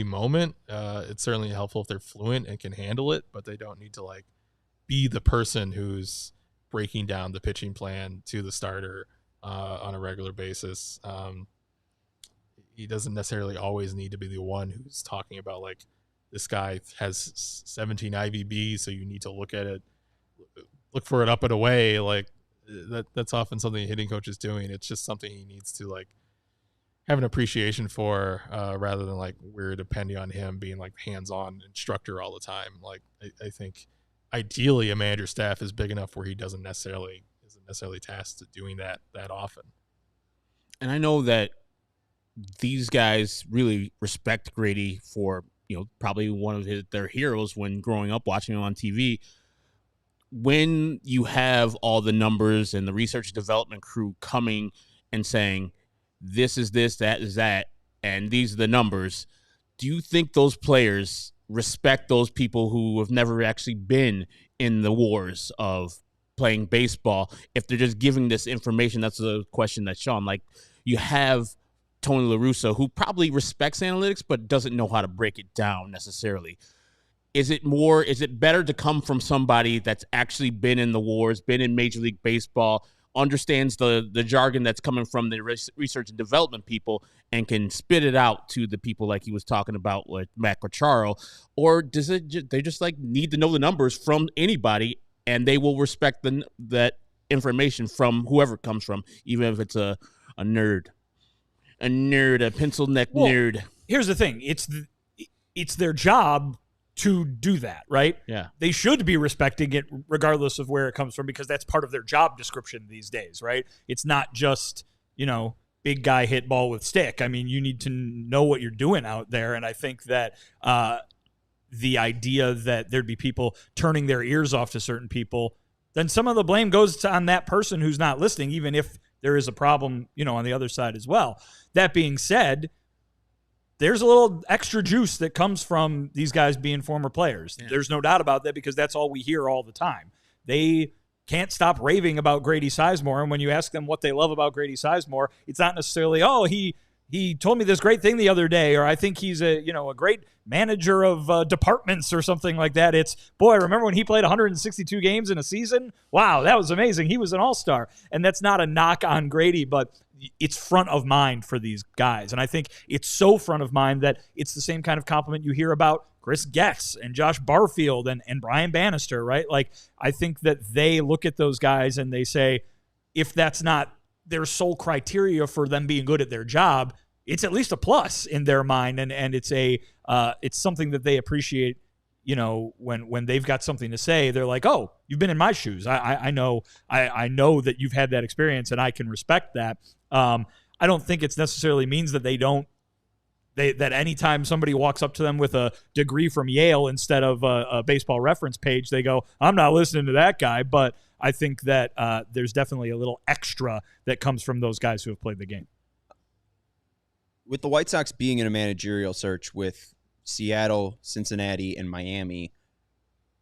moment. It's certainly helpful if they're fluent and can handle it, but they don't need to like be the person who's breaking down the pitching plan to the starter on a regular basis. He doesn't necessarily always need to be the one who's talking about like, this guy has 17 IVB, so you need to look at it, look for it up and away. Like that's often something a hitting coach is doing. It's just something he needs to like have an appreciation for, rather than like we're depending on him being like hands-on instructor all the time. Like I think ideally a manager staff is big enough where he isn't necessarily tasked to doing that often. And I know that these guys really respect Grady for, probably one of their heroes when growing up watching him on TV. When you have all the numbers and the research and development crew coming and saying, this is this, that is that, and these are the numbers, do you think those players respect those people who have never actually been in the wars of playing baseball if they're just giving this information? That's the question that Sean, like, you have Tony La Russa, who probably respects analytics but doesn't know how to break it down necessarily. Is it better to come from somebody that's actually been in the wars, been in Major League Baseball, understands the jargon that's coming from the research and development people and can spit it out to the people like he was talking about with Matt Quacharo? Or does they just like need to know the numbers from anybody and they will respect that information from whoever it comes from, even if it's a nerd? A pencil neck nerd. Here's the thing. It's their job to do that, right? Yeah. They should be respecting it regardless of where it comes from because that's part of their job description these days, right? It's not just, big guy hit ball with stick. I mean, you need to know what you're doing out there. And I think that the idea that there'd be people turning their ears off to certain people, then some of the blame goes on that person who's not listening, even if there is a problem, on the other side as well. That being said, there's a little extra juice that comes from these guys being former players. Yeah. There's no doubt about that, because that's all we hear all the time. They can't stop raving about Grady Sizemore, and when you ask them what they love about Grady Sizemore, it's not necessarily, he told me this great thing the other day, or I think he's a great manager of departments or something like that. It's, boy, remember when he played 162 games in a season? Wow, that was amazing. He was an all-star. And that's not a knock on Grady, but it's front of mind for these guys. And I think it's so front of mind that it's the same kind of compliment you hear about Chris Getz and Josh Barfield and Brian Bannister, right? Like, I think that they look at those guys and they say, if that's not their sole criteria for them being good at their job, it's at least a plus in their mind, and it's it's something that they appreciate. When they've got something to say, they're like, "Oh, you've been in my shoes. I know that you've had that experience, and I can respect that." I don't think it's necessarily means that that anytime somebody walks up to them with a degree from Yale instead of a baseball reference page, they go, "I'm not listening to that guy." But I think that there's definitely a little extra that comes from those guys who have played the game. With the White Sox being in a managerial search with Seattle, Cincinnati, and Miami,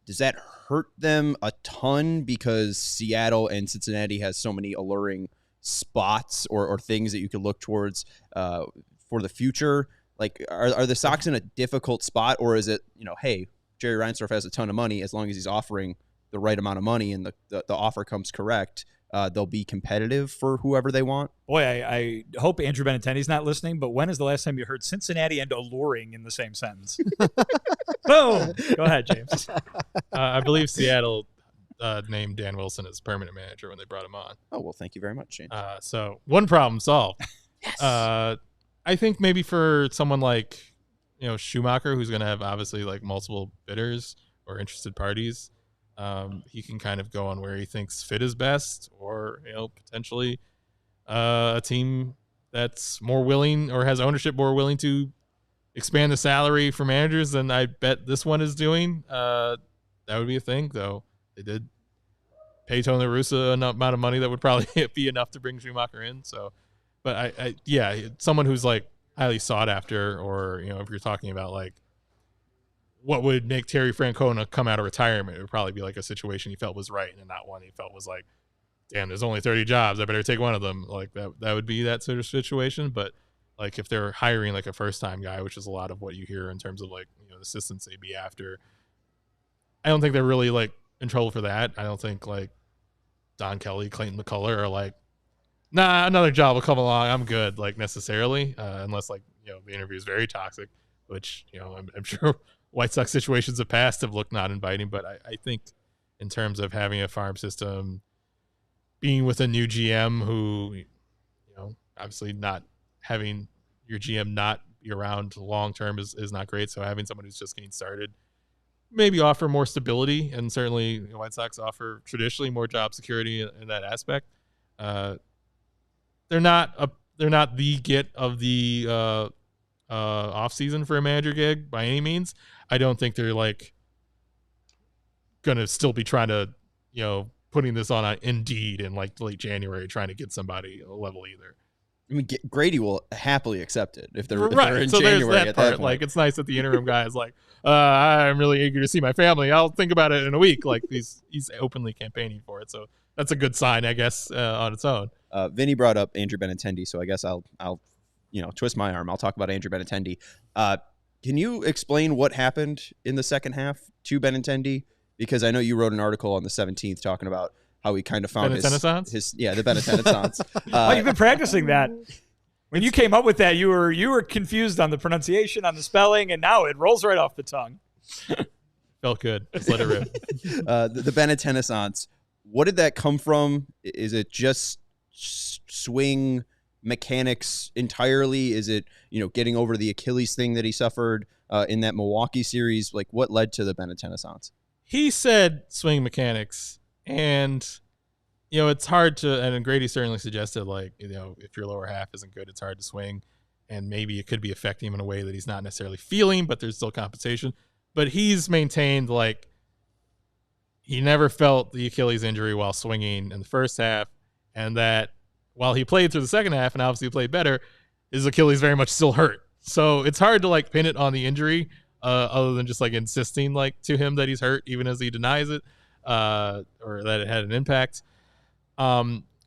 does that hurt them a ton because Seattle and Cincinnati has so many alluring spots or things that you could look towards for the future? Like, are the Sox in a difficult spot, or is it, hey, Jerry Reinsdorf has a ton of money, as long as he's offering the right amount of money and the offer comes correct, they'll be competitive for whoever they want? Boy, I hope Andrew Benintendi's not listening, but when is the last time you heard Cincinnati and alluring in the same sentence? Boom! Go ahead, James. I believe Seattle named Dan Wilson as permanent manager when they brought him on. Oh, well, thank you very much, James. So one problem solved. Yes. I think maybe for someone like, Schumacher, who's going to have obviously like multiple bidders or interested parties, he can kind of go on where he thinks fit is best, or potentially a team that's more willing or has ownership more willing to expand the salary for managers than I bet this one is doing. That would be a thing, though. They did pay Tony La Russa an amount of money that would probably be enough to bring Schumacher in. So, but someone who's like highly sought after, or if you're talking about like what would make Terry Francona come out of retirement, it would probably be like a situation he felt was right and not one he felt was like, damn, there's only 30 jobs, I better take one of them. Like that would be that sort of situation. But like if they're hiring like a first-time guy, which is a lot of what you hear in terms of like, assistants they'd be after, I don't think they're really like in trouble for that. I don't think like Don Kelly, Clayton McCullough are like, nah, another job will come along, I'm good, like necessarily, unless like, the interview is very toxic, which, I'm sure White Sox situations of past have looked not inviting. But I think in terms of having a farm system, being with a new GM who, obviously not having your GM not be around long term is not great. So having someone who's just getting started, maybe offer more stability, and certainly the White Sox offer traditionally more job security in that aspect. They're not the get of the off season for a manager gig by any means. I don't think they're like gonna still be trying to, putting this on Indeed in like late January trying to get somebody a level either. I mean, Grady will happily accept it if they're right. in so January. There's that part. Like, it's nice that the interim guy is like, I'm really eager to see my family. I'll think about it in a week. Like he's openly campaigning for it, so that's a good sign, I guess, on its own. Vinny brought up Andrew Benintendi, so I guess I'll twist my arm. I'll talk about Andrew Benintendi. Can you explain what happened in the second half to Benintendi? Because I know you wrote an article on the 17th talking about how he kind of found the Benintendi. Oh, you've been practicing that. When you came up with that, you were confused on the pronunciation, on the spelling, and now it rolls right off the tongue. Felt good. Just let it rip. The Benintendi. What did that come from? Is it just swing mechanics entirely? Is it, getting over the Achilles thing that he suffered in that Milwaukee series? Like, what led to the Benintendi? He said swing mechanics, and it's hard to, and Grady certainly suggested, like, if your lower half isn't good, it's hard to swing, and maybe it could be affecting him in a way that he's not necessarily feeling, but there's still compensation. But he's maintained, like, he never felt the Achilles injury while swinging in the first half, and that while he played through the second half and obviously played better, his Achilles very much still hurt. So it's hard to like pin it on the injury, other than just like insisting like to him that he's hurt, even as he denies it, or that it had an impact.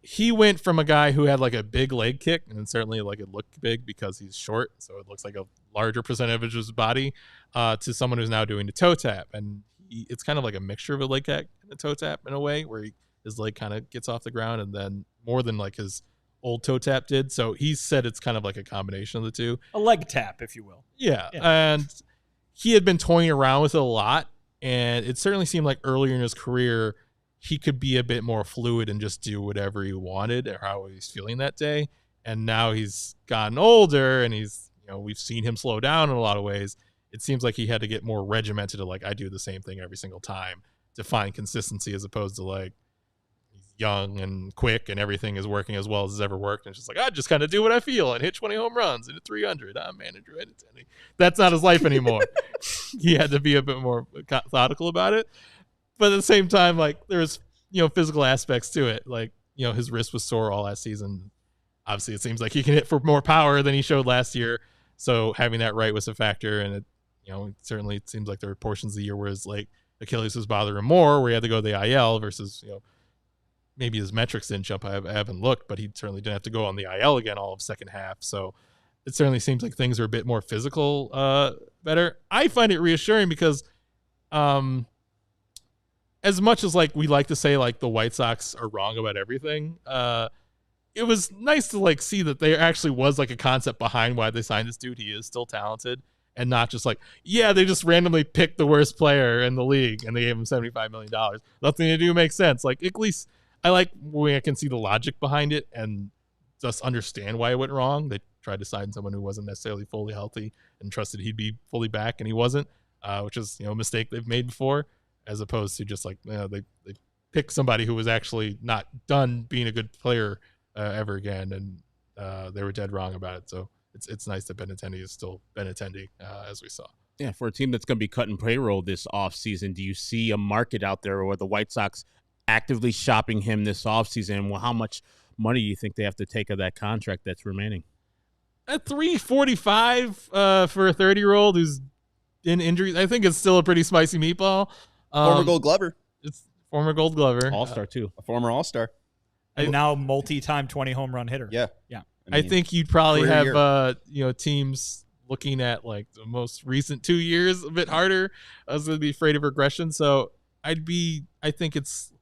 He went from a guy who had like a big leg kick, and certainly like it looked big because he's short, so it looks like a larger percentage of his body, to someone who's now doing the toe tap. And it's kind of like a mixture of a leg kick and a toe tap in a way, where his leg kind of gets off the ground, and then more than like his old toe tap did. So he said it's kind of like a combination of the two. A leg tap, if you will. Yeah. And he had been toying around with it a lot, and it certainly seemed like earlier in his career he could be a bit more fluid and just do whatever he wanted or how he was feeling that day. And now he's gotten older, and he's, we've seen him slow down in a lot of ways. It seems like he had to get more regimented to like, I do the same thing every single time to find consistency, as opposed to like, he's young and quick and everything is working as well as it's ever worked. And it's just like, I just kind of do what I feel and hit 20 home runs and hit 300. I'm manager at 10. That's not his life anymore. He had to be a bit more methodical about it. But at the same time, like, there's, physical aspects to it. Like, his wrist was sore all last season. Obviously, it seems like he can hit for more power than he showed last year. So having that right was a factor. And it certainly it seems like there were portions of the year where his like Achilles was bothering him more, where he had to go to the IL versus, maybe his metrics didn't jump. I haven't looked, but he certainly didn't have to go on the IL again all of second half. So it certainly seems like things are a bit more physical, better. I find it reassuring because, as much as like we like to say like the White Sox are wrong about everything, it was nice to like see that there actually was like a concept behind why they signed this dude. He is still talented, and not just like, they just randomly picked the worst player in the league and they gave him $75 million. Nothing to do makes sense. Like, at least I like when I can see the logic behind it and just understand why it went wrong. They tried to sign someone who wasn't necessarily fully healthy and trusted he'd be fully back, and he wasn't, which is, a mistake they've made before, as opposed to just like, they picked somebody who was actually not done being a good player ever again, and they were dead wrong about it. So it's nice that Benintendi is still Benintendi, as we saw. Yeah, for a team that's going to be cutting payroll this offseason, do you see a market out there where the White Sox actively shopping him this offseason? Well, how much money do you think they have to take of that contract that's remaining? At $345 for a 30-year-old who's in injuries, I think it's still a pretty spicy meatball. Former Gold Glover. It's former Gold Glover. All-star, too. A former All-Star. And now multi-time 20 home run hitter. Yeah. I think you'd probably have teams looking at like the most recent 2 years a bit harder. I was going to be afraid of regression. So I think it's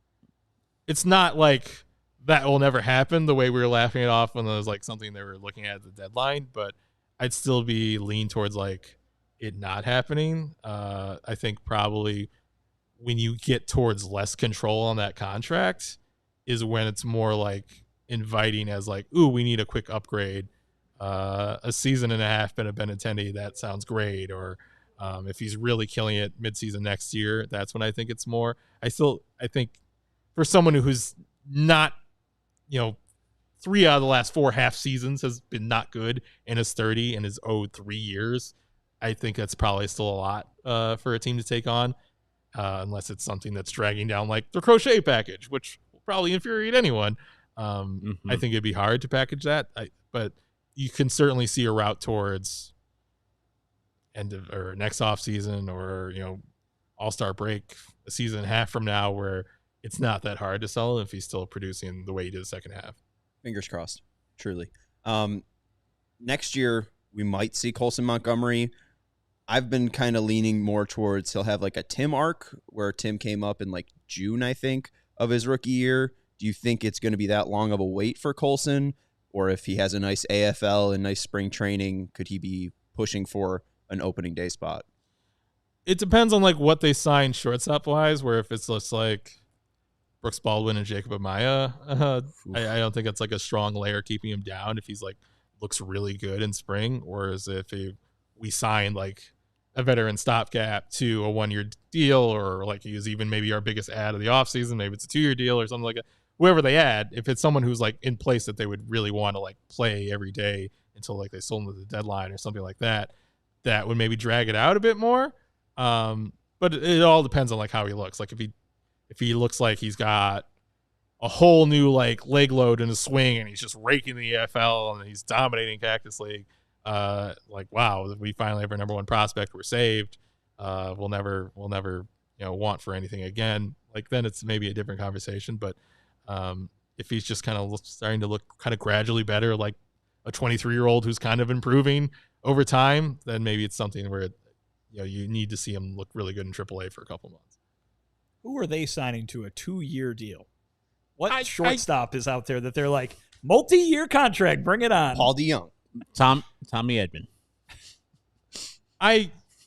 not like that will never happen the way we were laughing it off when it was like something they were looking at the deadline, but I'd still be lean towards like it not happening. I think probably when you get towards less control on that contract is when it's more like inviting as like, ooh, we need a quick upgrade. A season and a half been a Benintendi, that sounds great. Or if he's really killing it midseason next year, that's when I think it's more. I think for someone who's not, 3 out of the last 4 half seasons has been not good and is 30 and is owed 3 years, I think that's probably still a lot for a team to take on, unless it's something that's dragging down like the Crochet package, which will probably infuriate anyone. I think it'd be hard to package that, but you can certainly see a route towards end of or next off season or All-Star break a season and a half from now where it's not that hard to sell if he's still producing the way he did the second half. Fingers crossed, truly. Next year we might see Colson Montgomery. I've been kind of leaning more towards he'll have like a Tim arc where Tim came up in like June, I think, of his rookie year. Do you think it's going to be that long of a wait for Colson? Or if he has a nice AFL and nice spring training, could he be pushing for an opening day spot? It depends on like what they sign shortstop wise, where if it's just like Brooks Baldwin and Jacob Amaya, I don't think it's like a strong layer keeping him down if he's like looks really good in spring. Whereas if we sign like a veteran stopgap to a 1-year deal, or like he was even maybe our biggest ad of the offseason, maybe it's a 2-year deal or something like that. Whoever they add, if it's someone who's like in place that they would really want to like play every day until like they sold them to the deadline or something like that, that would maybe drag it out a bit more. But it all depends on like how he looks. Like if he looks like he's got a whole new like leg load in his swing, and he's just raking the EFL and he's dominating Cactus League. Like, wow, we finally have our number one prospect. We're saved. We'll never want for anything again. Like, then it's maybe a different conversation. But if he's just kind of starting to look kind of gradually better, like a 23-year-old who's kind of improving over time, then maybe it's something where you need to see him look really good in AAA for a couple months. Who are they signing to a 2-year deal? What shortstop is out there that they're like, multi-year contract, bring it on? Paul DeYoung. Tommy Edman.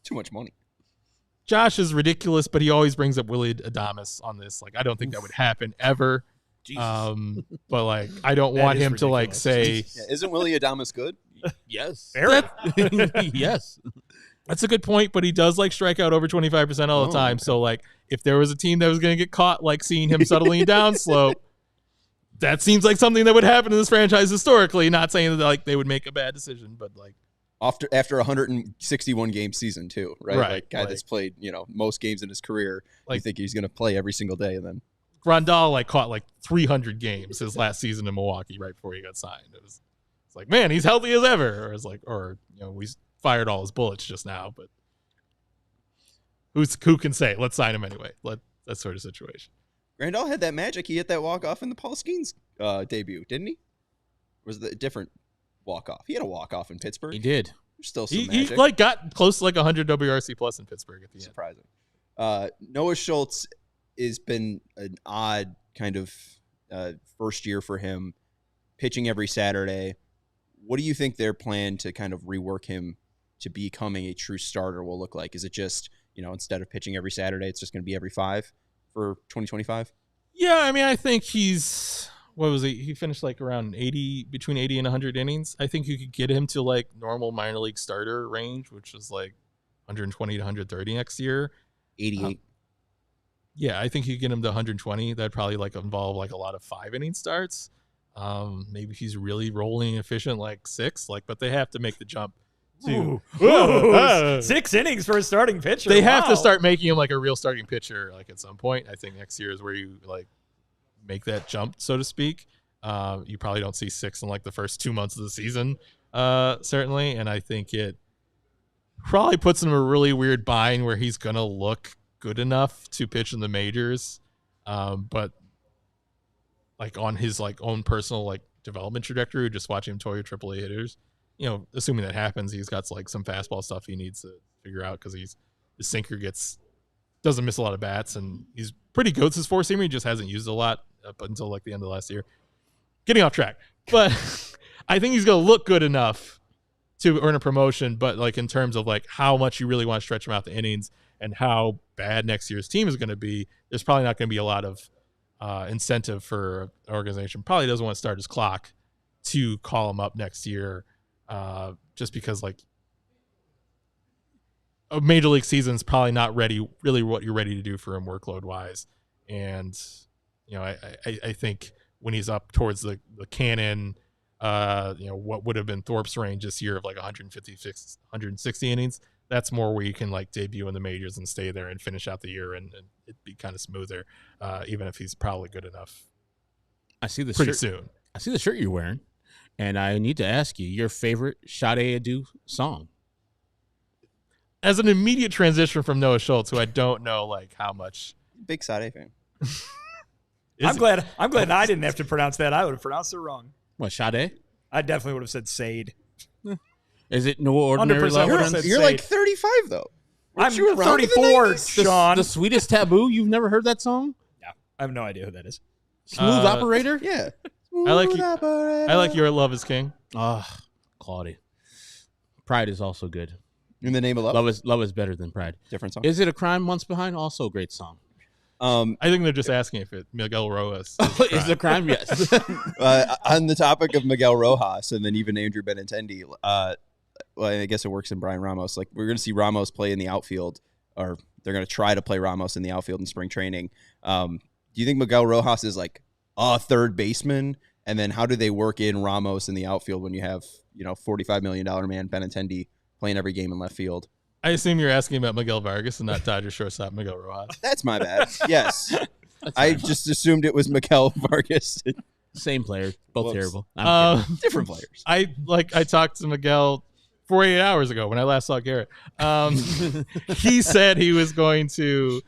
Too much money. Josh is ridiculous, but he always brings up Willie Adames on this. Like, I don't think that would happen ever. But like, I don't want him to like say, isn't Willie Adames good? Yes. Yes. That's a good point, but he does like strike out over 25% all the time. Okay. So like, if there was a team that was going to get caught, like seeing him subtly downslope, that seems like something that would happen in this franchise historically. Not saying that like they would make a bad decision, but like after 161 game season too, right? Like guy that's played most games in his career. Like, you think he's going to play every single day, and then Grandal like caught like 300 games his last season in Milwaukee right before he got signed. It's like, man, he's healthy as ever. Or it's like, we fired all his bullets just now, but who can say? Let's sign him anyway. That sort of situation. Grandal had that magic. He hit that walk-off in the Paul Skeens debut, didn't he? Or was it a different walk-off? He had a walk-off in Pittsburgh. He did. There's still some magic. He like got close to like 100 WRC plus in Pittsburgh at the end. Surprising. Noah Schultz has been an odd kind of first year for him, pitching every Saturday. What do you think their plan to kind of rework him to becoming a true starter will look like? Is it just, instead of pitching every Saturday, it's just going to be every 5 for 2025? Yeah, I mean, I think he finished like around between 80 and 100 innings. I think you could get him to like normal minor league starter range, which is like 120 to 130 next year. 88. Yeah, I think you get him to 120. That'd probably like involve like a lot of 5-inning starts. Maybe he's really rolling efficient like 6, but they have to make the jump to 6 innings for a starting pitcher. They have to start making him like a real starting pitcher like at some point. I think next year is where you like make that jump, so to speak. You probably don't see 6 in like the first 2 months of the season, certainly, and I think it probably puts him in a really weird bind where he's gonna look good enough to pitch in the majors, but like on his like own personal like development trajectory, just watching him toy AAA hitters, assuming that happens, he's got like some fastball stuff he needs to figure out because his sinker doesn't miss a lot of bats, and he's pretty good with his 4-seamer. He just hasn't used a lot up until like the end of last year. Getting off track, but I think he's gonna look good enough to earn a promotion. But like in terms of like how much you really want to stretch him out the innings and how bad next year's team is going to be, there's probably not going to be a lot of incentive for an organization. Probably doesn't want to start his clock to call him up next year, just because like a major league season is probably not really what you're ready to do for him workload wise. And I think when he's up towards the Cannon, what would have been Thorpe's range this year of like 156, 160 innings, that's more where you can like debut in the majors and stay there and finish out the year and it'd be kind of smoother, even if he's probably good enough. I see the pretty shirt soon. I see the shirt you're wearing, and I need to ask you your favorite Sade Adu song. As an immediate transition from Noah Schultz, who I don't know like how much. Big Sade fan. I'm glad I didn't have to pronounce that. I would have pronounced it wrong. What, Sade? I definitely would have said Sade. Is it no ordinary 100% love? would have You're like 35 though. I'm 34, Sean. The Sweetest Taboo? You've never heard that song? No, I have no idea who that is. Smooth Operator? Yeah. I like Your Love Is King. Claudia. Pride is also good. In the Name of Love. Love is better than Pride. Different song. Is It a Crime Once Behind? Also a great song. I think they're just asking if Miguel Rojas is a crime. Yes. On the topic of Miguel Rojas and then even Andrew Benintendi, well, I guess it works in Brian Ramos. Like, we're going to see Ramos play in the outfield, or they're going to try to play Ramos in the outfield in spring training. Do you think Miguel Rojas is like a third baseman? And then how do they work in Ramos in the outfield when you have, $45 million man Benintendi playing every game in left field? I assume you're asking about Miguel Vargas and not Dodgers shortstop Miguel Rojas. That's my bad. Yes. I just assumed it was Miguel Vargas. Same players, both Whoops. terrible. Different players. I talked to Miguel 48 hours ago when I last saw Garrett. He said he was going to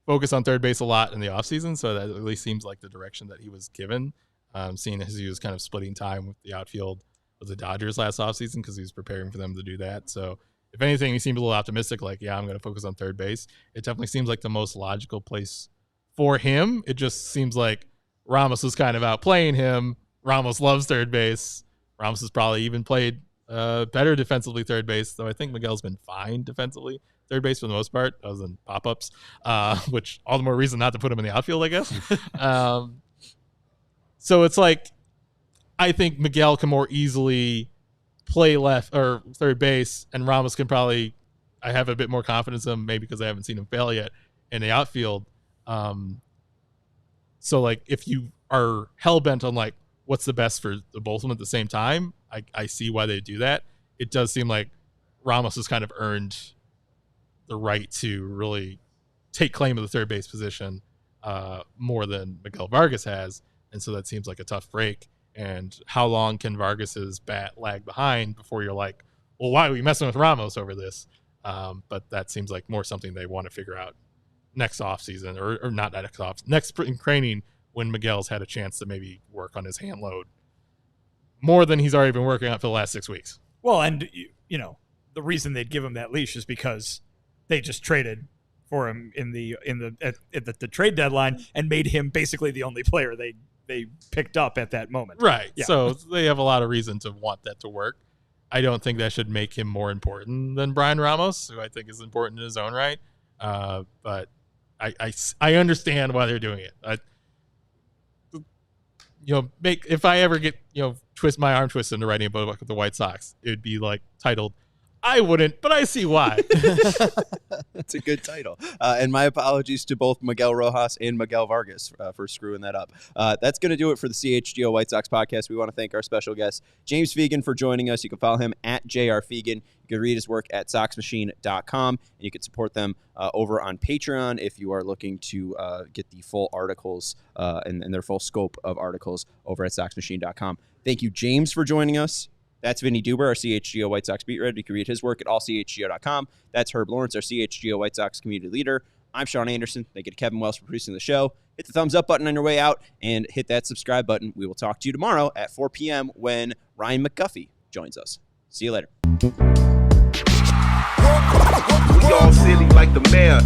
focus on third base a lot in the offseason, so that at least seems like the direction that he was given, seeing as he was kind of splitting time with the outfield with the Dodgers last offseason because he was preparing for them to do that. So if anything, he seemed a little optimistic, like, yeah, I'm going to focus on third base. It definitely seems like the most logical place for him. It just seems like Ramos was kind of outplaying him. Ramos loves third base. Ramos has probably even played better defensively third base, though I think Miguel's been fine defensively third base for the most part, other than pop-ups, which all the more reason not to put him in the outfield, I guess. So it's like, I think Miguel can more easily play left or third base, and Ramos can probably, I have a bit more confidence in him, maybe because I haven't seen him fail yet in the outfield. So like, if you are hell-bent on like what's the best for the both of them at the same time, I see why they do that. It does seem like Ramos has kind of earned the right to really take claim of the third base position more than Miguel Vargas has, and so that seems like a tough break. And how long can Vargas's bat lag behind before you're like, well, why are we messing with Ramos over this? But that seems like more something they want to figure out next offseason, or not next spring training, when Miguel's had a chance to maybe work on his hand load more than he's already been working on for the last 6 weeks. Well, and you know, the reason they'd give him that leash is because they just traded for him at the trade deadline and made him basically the only player they picked up at that moment. Right. Yeah. So they have a lot of reason to want that to work. I don't think that should make him more important than Brian Ramos, who I think is important in his own right. But I understand why they're doing it. If I ever get, twist my arm twisted into writing a book with the White Sox, it would be like titled, I wouldn't, but I see why. That's a good title. And my apologies to both Miguel Rojas and Miguel Vargas for screwing that up. That's going to do it for the CHGO White Sox podcast. We want to thank our special guest, James Fegan, for joining us. You can follow him at JR Fegan. You can read his work at SoxMachine.com, and you can support them over on Patreon if you are looking to get the full articles and their full scope of articles over at SoxMachine.com. Thank you, James, for joining us. That's Vinnie Duber, our CHGO White Sox beat writer. You can read his work at allchgo.com. That's Herb Lawrence, our CHGO White Sox community leader. I'm Sean Anderson. Thank you to Kevin Wells for producing the show. Hit the thumbs up button on your way out and hit that subscribe button. We will talk to you tomorrow at 4 p.m. when Ryan McGuffey joins us. See you later. We all silly like the mayor.